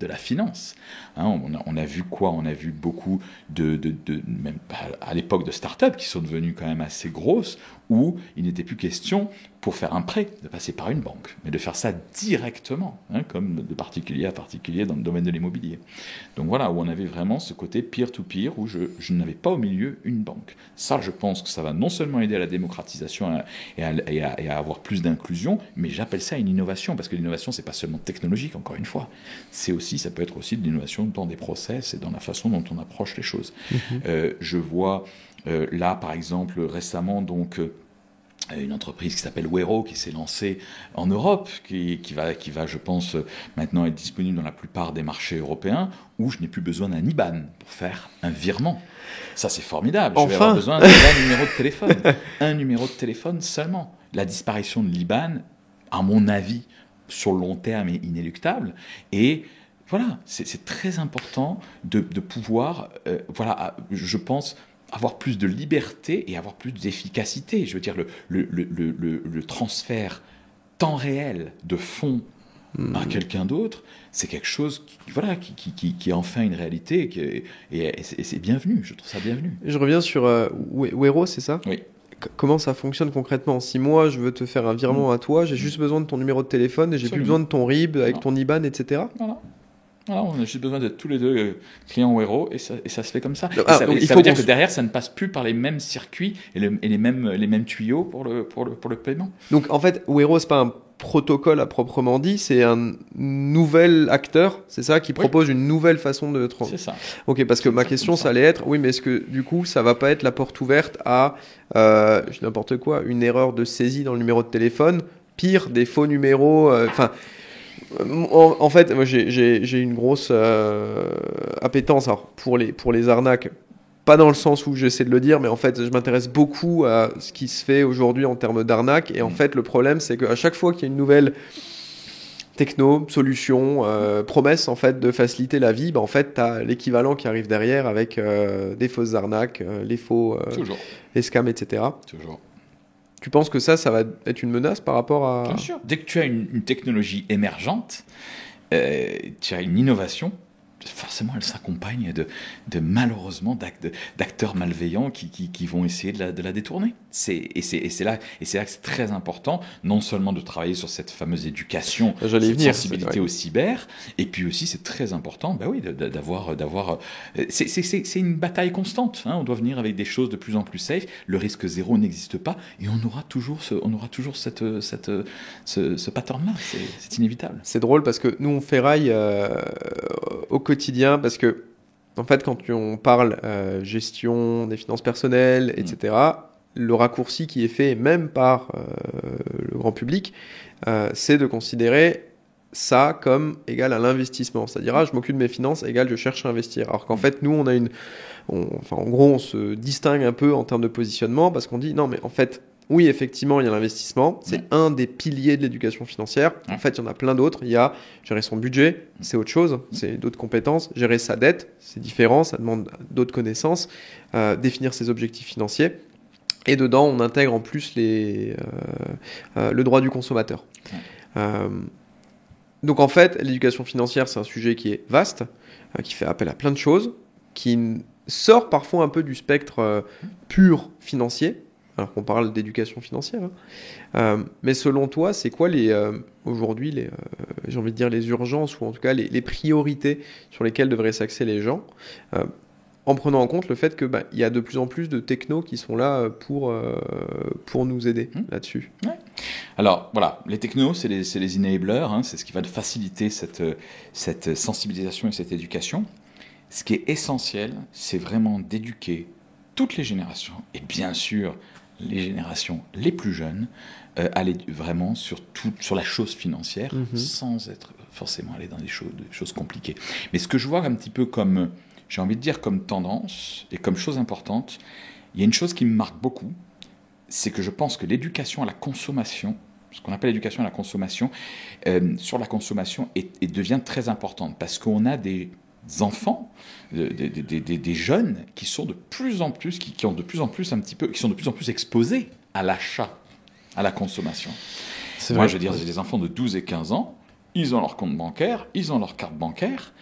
de la finance. Hein, on a vu quoi ? On a vu beaucoup même à l'époque de start-up qui sont devenues quand même assez grosses, où il n'était plus question, pour faire un prêt, de passer par une banque, mais de faire ça directement, hein, comme de particulier à particulier dans le domaine de l'immobilier. Donc voilà, où on avait vraiment ce côté peer-to-peer, où je n'avais pas au milieu une banque. Ça, je pense que ça va non seulement aider à la démocratisation et à avoir plus d'inclusion, mais j'appelle ça une innovation, parce que l'innovation, c'est pas seulement technologique, encore une fois. Ça peut être aussi de l'innovation dans des process et dans la façon dont on approche les choses. Je vois là, par exemple, récemment, donc, une entreprise qui s'appelle Wero, qui s'est lancée en Europe, qui va, je pense, maintenant être disponible dans la plupart des marchés européens, où je n'ai plus besoin d'un IBAN pour faire un virement. Ça, c'est formidable. Je vais avoir besoin d'un numéro de téléphone. Un numéro de téléphone seulement. La disparition de l'IBAN, à mon avis, sur le long terme, est inéluctable. Et voilà, c'est très important de pouvoir, je pense, avoir plus de liberté et avoir plus d'efficacité. Je veux dire, le transfert temps réel de fonds à quelqu'un d'autre, c'est quelque chose qui est enfin une réalité, et c'est bienvenu, je trouve ça bienvenu. Je reviens sur Wero, c'est ça ? Oui. Comment ça fonctionne concrètement ? Si moi, je veux te faire un virement à toi, j'ai juste besoin de ton numéro de téléphone et j'ai plus besoin de ton RIB avec ton IBAN, etc. Voilà, on a juste besoin de tous les deux clients Wero, et ça se fait comme ça. Ah, ça veut dire que derrière, ça ne passe plus par les mêmes circuits et les mêmes tuyaux pour le paiement. Donc en fait, Wero, c'est pas un protocole à proprement dit, c'est un nouvel acteur, c'est ça, qui propose une nouvelle façon de... C'est ça. Ok, parce que ma question, ça allait être, oui, mais est-ce que du coup, ça va pas être la porte ouverte à, n'importe quoi, une erreur de saisie dans le numéro de téléphone, pire, des faux numéros, en fait, moi, j'ai une grosse appétence pour les arnaques. Pas dans le sens où j'essaie de le dire, mais en fait, je m'intéresse beaucoup à ce qui se fait aujourd'hui en termes d'arnaque. Et en fait, le problème, c'est qu'à chaque fois qu'il y a une nouvelle techno, solution, promesse en fait de faciliter la vie, en fait, tu as l'équivalent qui arrive derrière avec des fausses arnaques, les scams, etc. Toujours. Tu penses que ça va être une menace par rapport à... Bien sûr. Dès que tu as une technologie émergente, tu as une innovation, forcément elle s'accompagne de malheureusement d'acteurs malveillants qui vont essayer de la détourner. C'est là que c'est très important, non seulement de travailler sur cette fameuse éducation, cette sensibilité au cyber, et puis aussi c'est très important, d'avoir. C'est une bataille constante. Hein, on doit venir avec des choses de plus en plus safe. Le risque zéro n'existe pas, et on aura toujours ce pattern-là. C'est inévitable. C'est drôle parce que nous on ferraille au quotidien, parce que en fait quand on parle gestion des finances personnelles, etc., le raccourci qui est fait même par le grand public, c'est de considérer ça comme égal à l'investissement, c'est-à-dire je m'occupe de mes finances égal je cherche à investir, alors qu'en fait nous en gros on se distingue un peu en termes de positionnement, parce qu'on dit non mais en fait oui, effectivement, il y a l'investissement. C'est un des piliers de l'éducation financière. En fait, il y en a plein d'autres. Il y a gérer son budget, c'est autre chose, c'est d'autres compétences. Gérer sa dette, c'est différent, ça demande d'autres connaissances. Définir ses objectifs financiers. Et dedans, on intègre en plus le droit du consommateur. Donc en fait, l'éducation financière, c'est un sujet qui est vaste, qui fait appel à plein de choses, qui sort parfois un peu du spectre pur financier, alors qu'on parle d'éducation financière. Mais selon toi, c'est quoi aujourd'hui j'ai envie de dire les urgences, ou en tout cas les priorités sur lesquelles devraient s'axer les gens, en prenant en compte le fait que y a de plus en plus de technos qui sont là pour nous aider là-dessus. Ouais. Alors voilà, les technos, c'est les enablers, hein, c'est ce qui va faciliter cette sensibilisation et cette éducation. Ce qui est essentiel, c'est vraiment d'éduquer toutes les générations, et bien sûr les générations les plus jeunes, aller vraiment sur la chose financière, sans être forcément aller dans des choses compliquées. Mais ce que je vois un petit peu comme, j'ai envie de dire, comme tendance et comme chose importante, il y a une chose qui me marque beaucoup, c'est que je pense que l'éducation à la consommation, ce qu'on appelle l'éducation à la consommation, sur la consommation devient très importante parce qu'on a des enfants, des jeunes qui sont de plus en plus, qui ont de plus en plus un petit peu, qui sont de plus en plus exposés à l'achat, à la consommation. Moi, je veux dire, j'ai des enfants de 12 et 15 ans, ils ont leur compte bancaire, ils ont leur carte bancaire,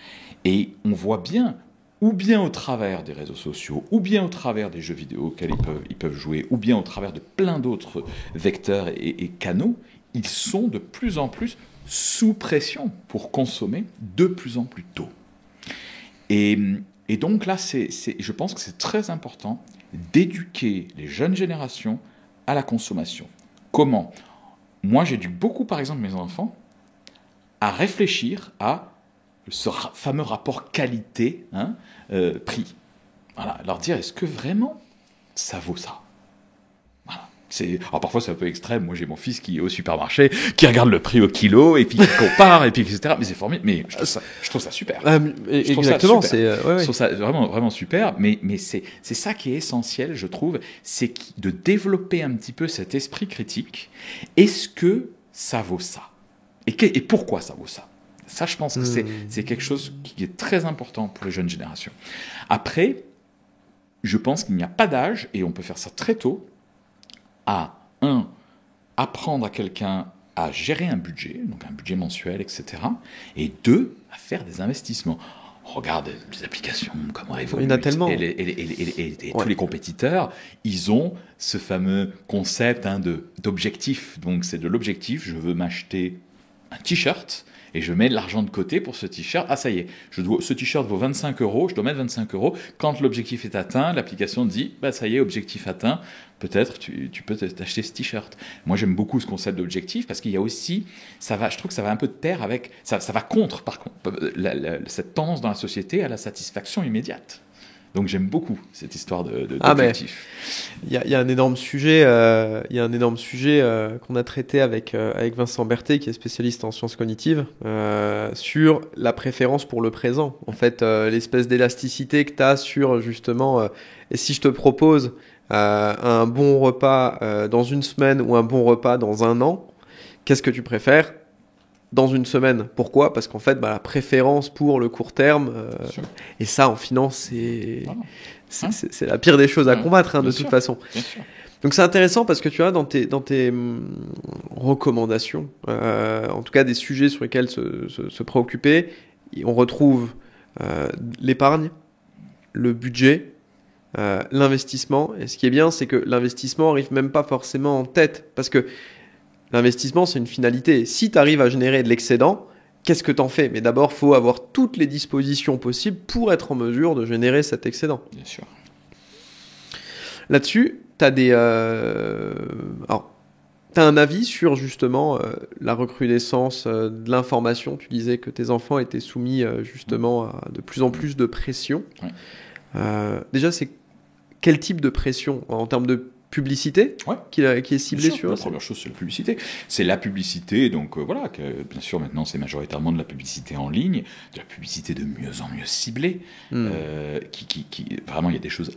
et on voit bien, ou bien au travers des réseaux sociaux, ou bien au travers des jeux vidéo auxquels ils peuvent jouer, ou bien au travers de plein d'autres vecteurs et canaux, ils sont de plus en plus sous pression pour consommer de plus en plus tôt. Et donc là, je pense que c'est très important d'éduquer les jeunes générations à la consommation. Comment ? Moi, j'éduque beaucoup, par exemple, mes enfants à réfléchir à ce fameux rapport qualité-prix. Voilà, leur dire, est-ce que vraiment ça vaut ça ? Voilà. Alors parfois c'est un peu extrême. Moi j'ai mon fils qui est au supermarché, qui regarde le prix au kilo et puis qui compare et puis etc. Mais c'est formidable. Mais je trouve ça super. Exactement. Je trouve ça vraiment vraiment super. Mais c'est ça qui est essentiel, je trouve, c'est de développer un petit peu cet esprit critique. Est-ce que ça vaut ça ? Et pourquoi ça vaut ça ? Ça, je pense que c'est quelque chose qui est très important pour les jeunes générations. Après, je pense qu'il n'y a pas d'âge, et on peut faire ça très tôt, à apprendre à quelqu'un à gérer un budget, donc un budget mensuel, etc. Et 2, à faire des investissements. Regarde les applications comme Revolut, il y en a tellement. Et tous les compétiteurs, ils ont ce fameux concept d'objectif. Donc c'est de l'objectif, je veux m'acheter un t-shirt, et je mets de l'argent de côté pour ce t-shirt. Ah, ça y est, ce t-shirt vaut 25 €, je dois mettre 25 €. Quand l'objectif est atteint, l'application dit, ça y est, objectif atteint, peut-être tu peux t'acheter ce t-shirt. Moi, j'aime beaucoup ce concept d'objectif parce qu'il y a aussi, je trouve que ça va un peu de pair avec, ça va contre, par contre, cette tendance dans la société à la satisfaction immédiate. Donc j'aime beaucoup cette histoire d'objectif. Il y a un énorme sujet, qu'on a traité avec Vincent Berthet, qui est spécialiste en sciences cognitives, sur la préférence pour le présent. En fait, l'espèce d'élasticité que tu as sur justement, et si je te propose un bon repas dans une semaine ou un bon repas dans un an, qu'est-ce que tu préfères ? Dans une semaine. Pourquoi ? Parce qu'en fait, la préférence pour le court terme, et ça en finance, c'est la pire des choses à combattre, de toute façon. Donc c'est intéressant parce que tu vois, dans tes recommandations, en tout cas des sujets sur lesquels se préoccuper, on retrouve l'épargne, le budget, l'investissement. Et ce qui est bien, c'est que l'investissement arrive même pas forcément en tête, parce que l'investissement, c'est une finalité. Si tu arrives à générer de l'excédent, qu'est-ce que tu en fais ? Mais d'abord, il faut avoir toutes les dispositions possibles pour être en mesure de générer cet excédent. Bien sûr. Là-dessus, tu as un avis sur justement la recrudescence de l'information. Tu disais que tes enfants étaient soumis justement à de plus en plus de pression. Oui. Déjà, c'est quel type de pression en termes de publicité qui est ciblée sur eux? La première chose, c'est la publicité. C'est la publicité, donc voilà, bien sûr, maintenant, c'est majoritairement de la publicité en ligne, de la publicité de mieux en mieux ciblée, qui vraiment, il y a des choses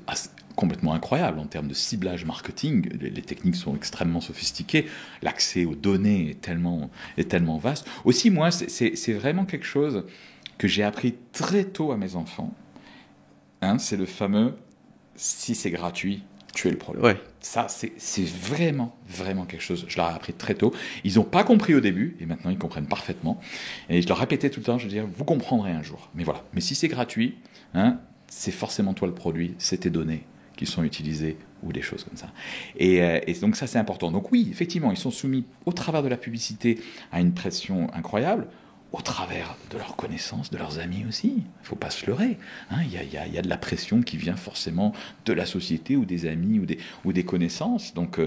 complètement incroyables en termes de ciblage marketing. Les techniques sont extrêmement sophistiquées. L'accès aux données est tellement vaste. Aussi, moi, c'est vraiment quelque chose que j'ai appris très tôt à mes enfants. C'est le fameux « si c'est gratuit ». Tu es le problème. Ouais. Ça, c'est vraiment, vraiment quelque chose. Je leur ai appris très tôt. Ils n'ont pas compris au début, et maintenant ils comprennent parfaitement. Et je leur répétais tout le temps, je veux dire, vous comprendrez un jour. Mais voilà. Mais si c'est gratuit, c'est forcément toi le produit, c'est tes données qui sont utilisées ou des choses comme ça. Et donc ça, c'est important. Donc oui, effectivement, ils sont soumis au travers de la publicité à une pression incroyable, au travers de leurs connaissances, de leurs amis aussi. Il ne faut pas se leurrer. Il y a de la pression qui vient forcément de la société ou des amis ou des connaissances. Donc,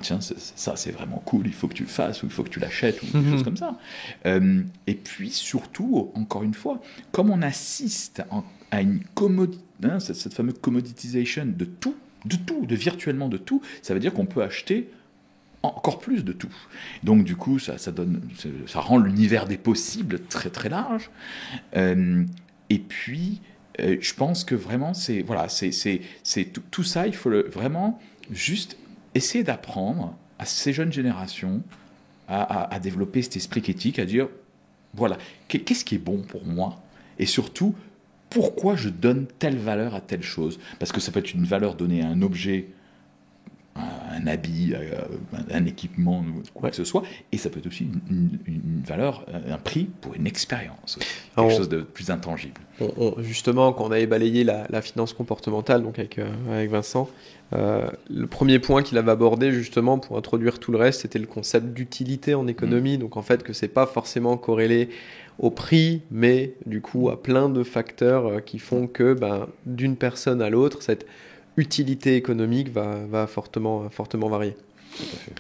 tiens, ça c'est vraiment cool, il faut que tu le fasses ou il faut que tu l'achètes ou des choses comme ça. Et puis surtout, encore une fois, comme on assiste à une cette fameuse commoditisation de tout, de virtuellement de tout, ça veut dire qu'on peut acheter encore plus de tout. Donc du coup, ça rend l'univers des possibles très très large. Et puis, je pense que vraiment, tout ça, il faut vraiment juste essayer d'apprendre à ces jeunes générations à développer cet esprit critique, à dire, voilà, qu'est-ce qui est bon pour moi? Et surtout, pourquoi je donne telle valeur à telle chose? Parce que ça peut être une valeur donnée à un objet, un habit, un équipement, quoi que ce soit, et ça peut être aussi une valeur, un prix pour une expérience, quelque chose de plus intangible. Justement, quand on avait balayé la finance comportementale, donc avec Vincent, le premier point qu'il avait abordé justement pour introduire tout le reste, c'était le concept d'utilité en économie. Donc en fait que c'est pas forcément corrélé au prix, mais du coup à plein de facteurs qui font que d'une personne à l'autre, cette utilité économique va fortement varier. Tout à fait.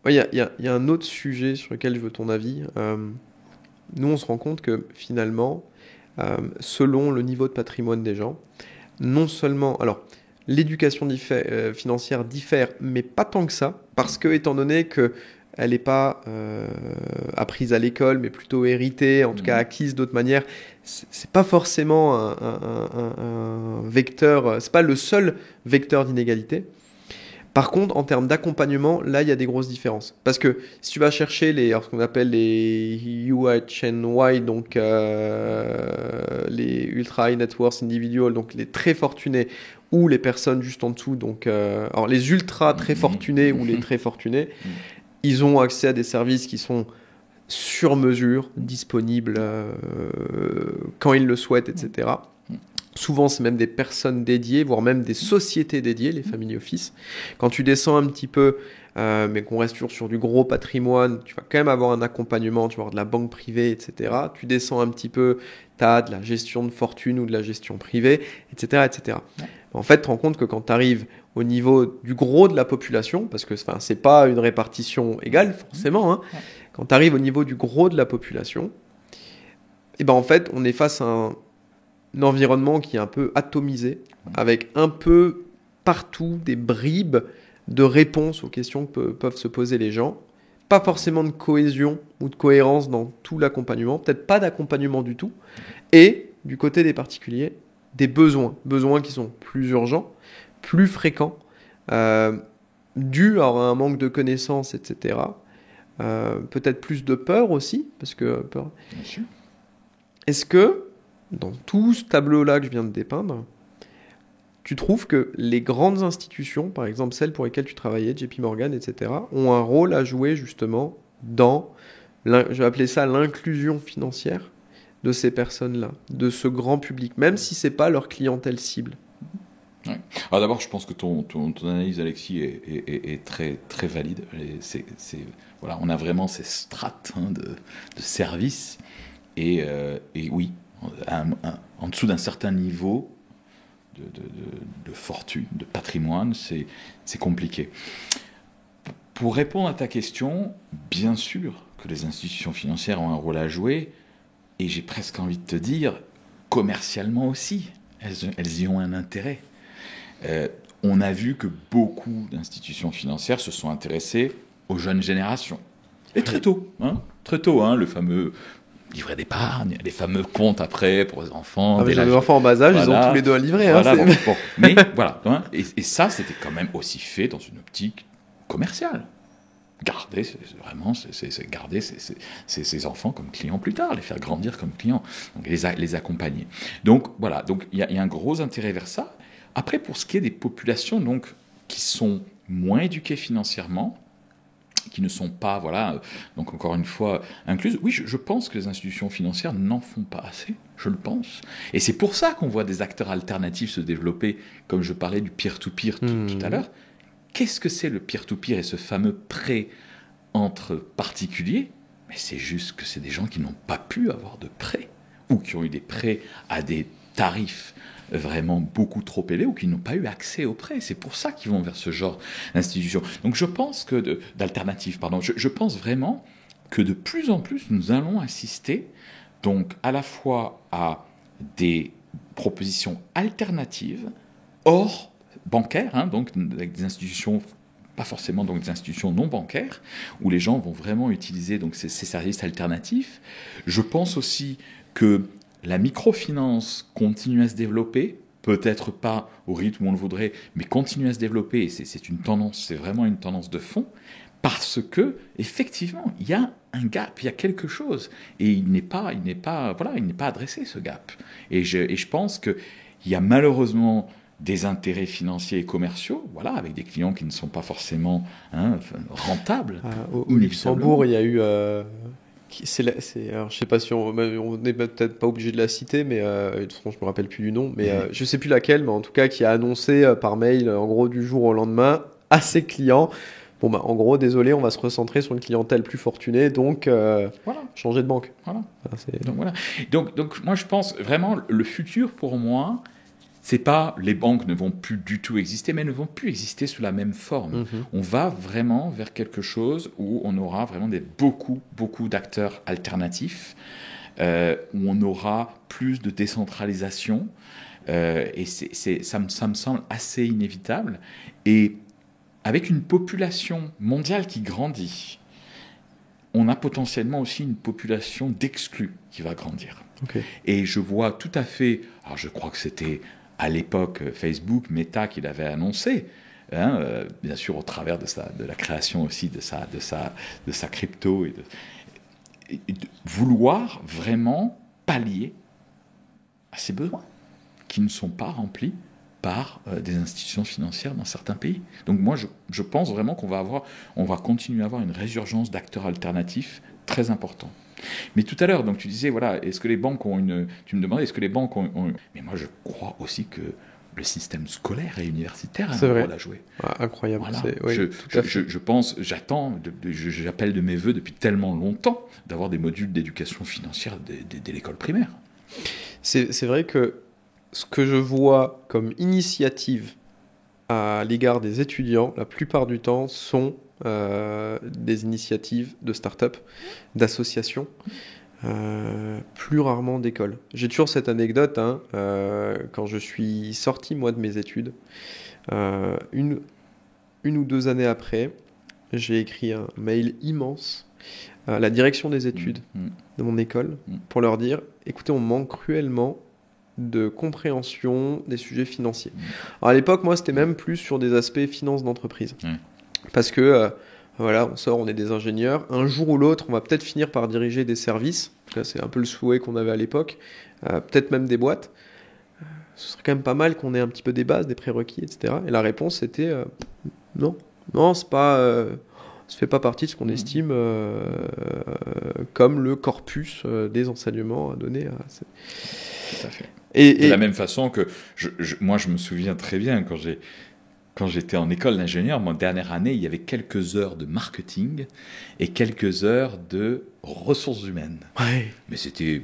Il y a un autre sujet sur lequel je veux ton avis. Nous, on se rend compte que finalement, selon le niveau de patrimoine des gens, non seulement... Alors, l'éducation financière diffère, mais pas tant que ça, parce que, étant donné qu'elle n'est pas apprise à l'école, mais plutôt héritée, en tout cas acquise d'autres manières, c'est pas forcément un vecteur, c'est pas le seul vecteur d'inégalité. Par contre, en termes d'accompagnement, là, il y a des grosses différences. Parce que si tu vas chercher ce qu'on appelle les UHNY, donc les Ultra High Net Worth Individuals, donc les très fortunés, ou les personnes juste en dessous, donc alors les ultra très fortunés ou les très fortunés, ils ont accès à des services qui sont sur mesure, disponibles quand ils le souhaitent, etc. Souvent, c'est même des personnes dédiées, voire même des sociétés dédiées, les family office. Quand tu descends un petit peu, mais qu'on reste toujours sur du gros patrimoine, tu vas quand même avoir un accompagnement, tu vas avoir de la banque privée, etc. Tu descends un petit peu, tu as de la gestion de fortune ou de la gestion privée, etc. etc. Ouais. En fait, tu te rends compte que quand tu arrives au niveau du gros de la population, parce que c'est pas une répartition égale, forcément, hein, quand tu arrives au niveau du gros de la population, et en fait, on est face à un environnement qui est un peu atomisé, avec un peu partout des bribes de réponses aux questions que peuvent se poser les gens. Pas forcément de cohésion ou de cohérence dans tout l'accompagnement, peut-être pas d'accompagnement du tout. Et du côté des particuliers, des besoins qui sont plus urgents, plus fréquents, dus à un manque de connaissances, etc. Peut-être plus de peur aussi, parce que peur. Bien sûr. Est-ce que dans tout ce tableau-là que je viens de dépeindre, tu trouves que les grandes institutions, par exemple celles pour lesquelles tu travaillais, JP Morgan, etc., ont un rôle à jouer justement dans, je vais appeler ça l'inclusion financière de ces personnes-là, de ce grand public, même si ce n'est pas leur clientèle cible? Ouais. Alors d'abord, je pense que ton analyse, Alexis, est très, très valide. Voilà, on a vraiment ces strates de services. Et oui, en dessous d'un certain niveau de fortune, de patrimoine, c'est compliqué. Pour répondre à ta question, bien sûr que les institutions financières ont un rôle à jouer, et j'ai presque envie de te dire, commercialement aussi, elles y ont un intérêt. On a vu que beaucoup d'institutions financières se sont intéressées aux jeunes générations. Et très tôt, le fameux livret d'épargne, les fameux comptes après pour les enfants. J'ai des enfants en bas âge, voilà. Ils ont tous les deux un livret. Voilà, bon. Mais voilà, et ça, c'était quand même aussi fait dans une optique commerciale. Garder ces enfants comme clients plus tard, les faire grandir comme clients, donc les accompagner. Donc voilà, donc il y a un gros intérêt vers ça. Après, pour ce qui est des populations donc qui sont moins éduquées financièrement, qui ne sont pas, donc encore une fois, incluses. Oui, je pense que les institutions financières n'en font pas assez, je le pense. Et c'est pour ça qu'on voit des acteurs alternatifs se développer, comme je parlais du peer-to-peer tout à l'heure. Qu'est-ce que c'est le peer-to-peer et ce fameux prêt entre particuliers? Mais c'est juste que c'est des gens qui n'ont pas pu avoir de prêt, ou qui ont eu des prêts à des tarifs vraiment beaucoup trop élevés ou qui n'ont pas eu accès aux prêts. C'est pour ça qu'ils vont vers ce genre d'institution. Donc je pense que je pense vraiment que de plus en plus nous allons assister donc à la fois à des propositions alternatives hors bancaires, donc avec des institutions pas forcément donc des institutions non bancaires, où les gens vont vraiment utiliser donc ces services alternatifs. Je pense aussi que la microfinance continue à se développer, peut-être pas au rythme où on le voudrait, mais continue à se développer, et c'est une tendance, c'est vraiment une tendance de fond, parce que effectivement, il y a un gap, il y a quelque chose, et il n'est pas adressé, ce gap. Et je pense qu'il y a malheureusement des intérêts financiers et commerciaux, voilà, avec des clients qui ne sont pas forcément rentables. Au Luxembourg, il y a eu... alors, je sais pas si on n'est peut-être pas obligé de la citer, mais de toute façon, je me rappelle plus du nom, mais je sais plus laquelle, mais en tout cas, qui a annoncé par mail, en gros, du jour au lendemain, à ses clients, bon, bah, en gros, désolé, on va se recentrer sur une clientèle plus fortunée, donc changer de banque. Voilà. Donc, moi, je pense vraiment, le futur, pour moi, c'est pas les banques ne vont plus du tout exister, mais elles ne vont plus exister sous la même forme. On va vraiment vers quelque chose où on aura vraiment beaucoup d'acteurs alternatifs, où on aura plus de décentralisation, et ça me semble assez inévitable. Et avec une population mondiale qui grandit, on a potentiellement aussi une population d'exclus qui va grandir. Okay. Et je vois tout à fait, alors je crois que c'était à l'époque Facebook, Meta, qui l'avait annoncé, bien sûr au travers de la création aussi de sa crypto, et de vouloir vraiment pallier à ces besoins qui ne sont pas remplis par des institutions financières dans certains pays. Donc moi, je pense vraiment qu'on va continuer à avoir une résurgence d'acteurs alternatifs très importants. Mais tout à l'heure, donc tu disais, voilà, est-ce que les banques tu me demandais, est-ce que les banques ont... Mais moi, je crois aussi que le système scolaire et universitaire a un rôle à jouer. Ah, incroyable. Voilà. Je pense, j'appelle de mes voeux depuis tellement longtemps d'avoir des modules d'éducation financière dès l'école primaire. C'est vrai que ce que je vois comme initiative à l'égard des étudiants, la plupart du temps, sont des initiatives de start-up, d'associations, plus rarement d'écoles. J'ai toujours cette anecdote, quand je suis sorti, moi, de mes études, une ou 2 années après, j'ai écrit un mail immense à la direction des études de mon école pour leur dire, écoutez, on manque cruellement de compréhension des sujets financiers. Alors à l'époque, moi, c'était même plus sur des aspects finances d'entreprise. Parce que, voilà, on est des ingénieurs. Un jour ou l'autre, on va peut-être finir par diriger des services. Là, c'est un peu le souhait qu'on avait à l'époque. Peut-être même des boîtes. Ce serait quand même pas mal qu'on ait un petit peu des bases, des prérequis, etc. Et la réponse était non, c'est pas... ça fait pas partie de ce qu'on estime comme le corpus des enseignements à donner. Tout à fait. De la même façon que moi, je me souviens très bien quand j'étais en école d'ingénieur, ma dernière année, il y avait quelques heures de marketing et quelques heures de ressources humaines. Ouais. Mais c'était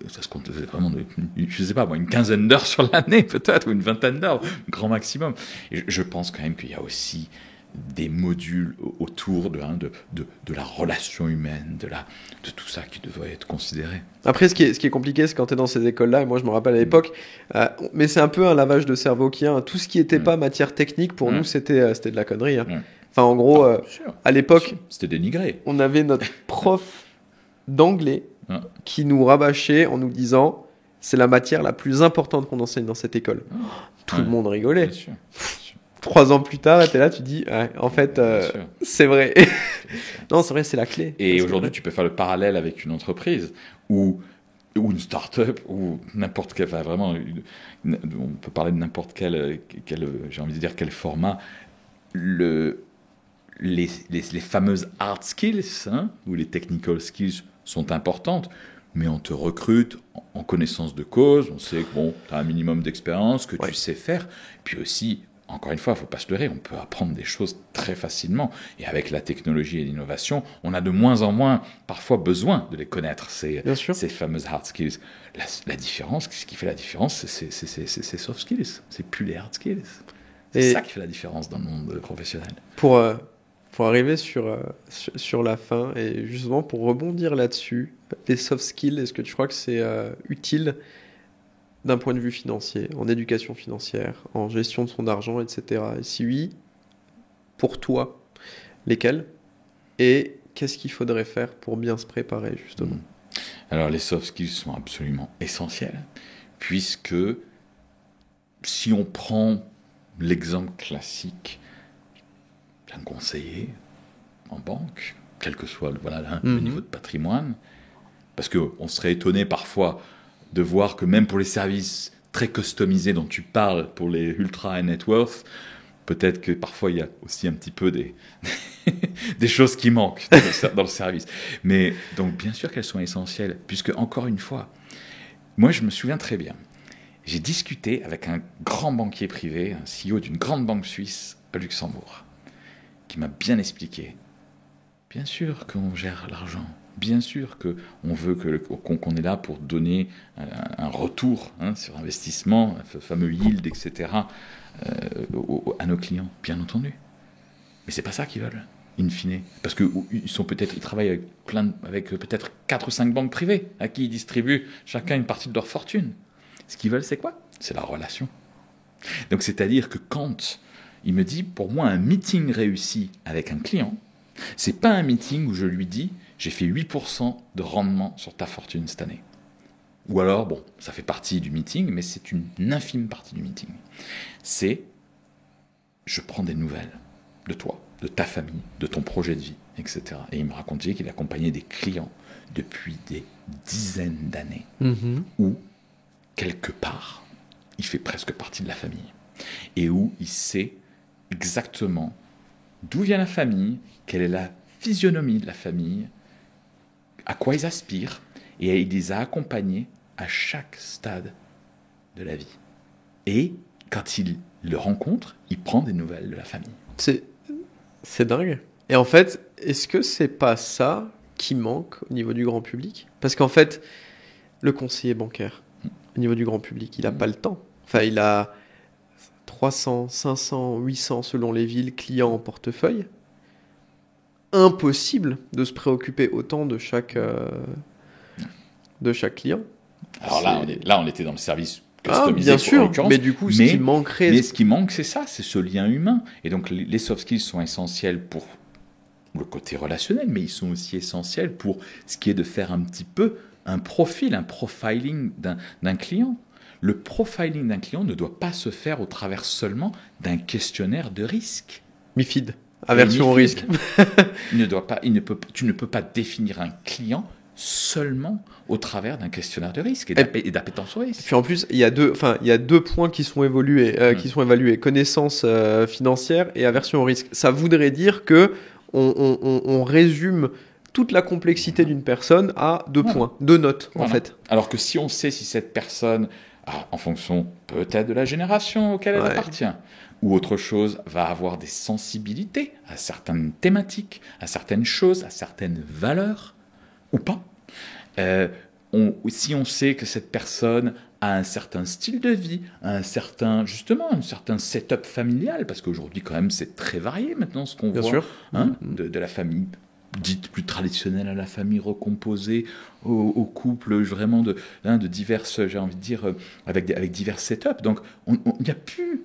ça se compte vraiment je sais pas moi, une quinzaine d'heures sur l'année peut-être, ou une vingtaine d'heures, grand maximum. Et je pense quand même qu'il y a aussi des modules autour de la relation humaine, de tout ça qui devrait être considéré. Après, ce qui est compliqué, c'est quand tu es dans ces écoles-là, et moi je me rappelle à l'époque, mais c'est un peu un lavage de cerveau qui a. Tout ce qui n'était pas matière technique, pour nous, c'était de la connerie. Enfin, en gros, à l'époque, c'était dénigré. On avait notre prof d'anglais qui nous rabâchait en nous disant c'est la matière la plus importante qu'on enseigne dans cette école. Tout le monde rigolait. Bien sûr. 3 ans plus tard, tu es là, tu dis, en fait, c'est vrai. Non, c'est vrai, c'est la clé. Et aujourd'hui, tu peux faire le parallèle avec une entreprise ou une start-up ou n'importe quel, enfin vraiment, on peut parler de n'importe quel j'ai envie de dire, quel format. Les fameuses hard skills, ou les technical skills sont importantes, mais on te recrute en connaissance de cause, on sait que tu as un minimum d'expérience, que tu sais faire, puis aussi, encore une fois, il ne faut pas se leurrer, on peut apprendre des choses très facilement. Et avec la technologie et l'innovation, on a de moins en moins parfois besoin de les connaître, ces fameuses hard skills. La différence, ce qui fait la différence, c'est ces soft skills, c'est plus les hard skills. C'est ça qui fait la différence dans le monde professionnel. Pour arriver sur la fin, et justement pour rebondir là-dessus, les soft skills, est-ce que tu crois que c'est utile d'un point de vue financier, en éducation financière, en gestion de son argent, etc. Et si oui, pour toi, lesquels? Et qu'est-ce qu'il faudrait faire pour bien se préparer, justement? Alors, les soft skills sont absolument essentiels, puisque si on prend l'exemple classique d'un conseiller en banque, quel que soit le niveau de patrimoine, parce qu'on serait étonné parfois de voir que même pour les services très customisés dont tu parles, pour les ultra high net worth, peut-être que parfois il y a aussi un petit peu des choses qui manquent dans le service. Mais donc bien sûr qu'elles sont essentielles, puisque encore une fois, moi je me souviens très bien, j'ai discuté avec un grand banquier privé, un CEO d'une grande banque suisse à Luxembourg, qui m'a bien expliqué. Bien sûr qu'on gère l'argent. Bien sûr qu'on veut qu'on est là pour donner un retour sur investissement, ce fameux yield, etc., à nos clients, bien entendu. Mais c'est pas ça qu'ils veulent, in fine. Parce qu'ils travaillent avec peut-être 4 ou 5 banques privées à qui ils distribuent chacun une partie de leur fortune. Ce qu'ils veulent, c'est quoi? C'est la relation. Donc, c'est-à-dire que quand il me dit, pour moi, un meeting réussi avec un client, c'est pas un meeting où je lui dis, j'ai fait 8% de rendement sur ta fortune cette année. Ou alors, bon, ça fait partie du meeting, mais c'est une infime partie du meeting. C'est, je prends des nouvelles de toi, de ta famille, de ton projet de vie, etc. Et il me racontait qu'il accompagnait des clients depuis des dizaines d'années, où, quelque part, il fait presque partie de la famille. Et où il sait exactement d'où vient la famille, quelle est la physionomie de la famille, à quoi ils aspirent, et il les a accompagnés à chaque stade de la vie. Et quand il le rencontre, il prend des nouvelles de la famille. C'est dingue. Et en fait, est-ce que c'est pas ça qui manque au niveau du grand public? Parce qu'en fait, le conseiller bancaire, au niveau du grand public, il n'a pas le temps. Enfin, il a 300, 500, 800 selon les villes clients en portefeuille. Impossible de se préoccuper autant de chaque client. Alors là, on était dans le service customisé, bien sûr, mais du coup, ce qui manquerait... Mais ce qui manque, c'est ça, c'est ce lien humain. Et donc, les soft skills sont essentiels pour le côté relationnel, mais ils sont aussi essentiels pour ce qui est de faire un petit peu un profiling d'un client. Le profiling d'un client ne doit pas se faire au travers seulement d'un questionnaire de risque. MiFID, aversion au risque. Tu ne peux pas définir un client seulement au travers d'un questionnaire de risque et d'appétence au risque. Et puis en plus, il y a deux points qui sont évalués, connaissance financière et aversion au risque. Ça voudrait dire que on résume toute la complexité d'une personne à 2 points, 2 notes en fait. Alors que si on sait si cette personne, en fonction peut-être de la génération auquel elle appartient, ou autre chose, va avoir des sensibilités à certaines thématiques, à certaines choses, à certaines valeurs, ou pas. Si on sait que cette personne a un certain style de vie, un certain setup familial, parce qu'aujourd'hui quand même c'est très varié maintenant ce qu'on voit, sûr. De la famille dite plus traditionnelle à la famille recomposée, au couple vraiment de diverses, j'ai envie de dire, avec divers setups. Donc il n'y a plus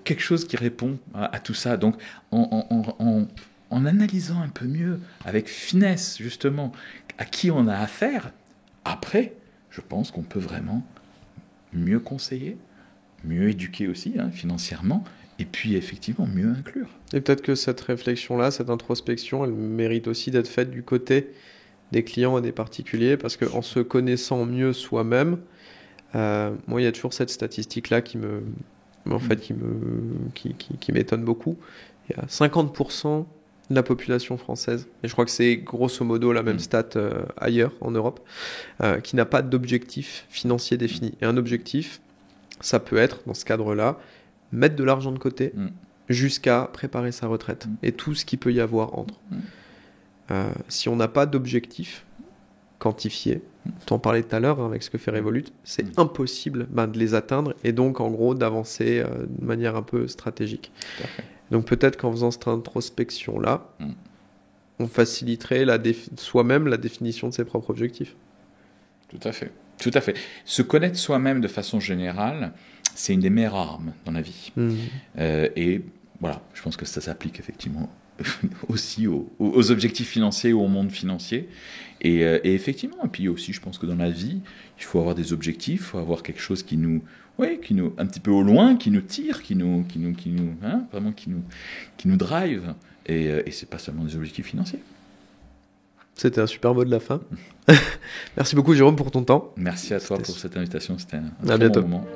quelque chose qui répond à tout ça. Donc en analysant un peu mieux, avec finesse justement, à qui on a affaire, après, je pense qu'on peut vraiment mieux conseiller, mieux éduquer aussi financièrement, et puis effectivement mieux inclure. Et peut-être que cette réflexion-là, cette introspection, elle mérite aussi d'être faite du côté des clients et des particuliers, parce qu'en se connaissant mieux soi-même, moi il y a toujours cette statistique-là qui m'étonne beaucoup. Il y a 50% de la population française, et je crois que c'est grosso modo la même stat ailleurs en Europe, qui n'a pas d'objectif financier défini. Et un objectif, ça peut être, dans ce cadre-là, mettre de l'argent de côté jusqu'à préparer sa retraite et tout ce qu'il peut y avoir entre. Si on n'a pas d'objectif quantifié, tu en parlais tout à l'heure avec ce que fait Revolut, c'est impossible de les atteindre et donc en gros d'avancer de manière un peu stratégique. Donc peut-être qu'en faisant cette introspection-là, on faciliterait soi-même la définition de ses propres objectifs. Tout à fait. Tout à fait. Se connaître soi-même de façon générale, c'est une des meilleures armes dans la vie. Et voilà, je pense que ça s'applique effectivement aussi aux objectifs financiers ou au monde financier. Et effectivement, et puis aussi, je pense que dans la vie, il faut avoir des objectifs, il faut avoir quelque chose qui nous, un petit peu au loin, qui nous tire, vraiment qui nous drive. Et c'est pas seulement des objectifs financiers. C'était un super mot de la fin. Merci beaucoup, Jérôme, pour ton temps. Merci à toi pour cette invitation, c'était un très bon moment.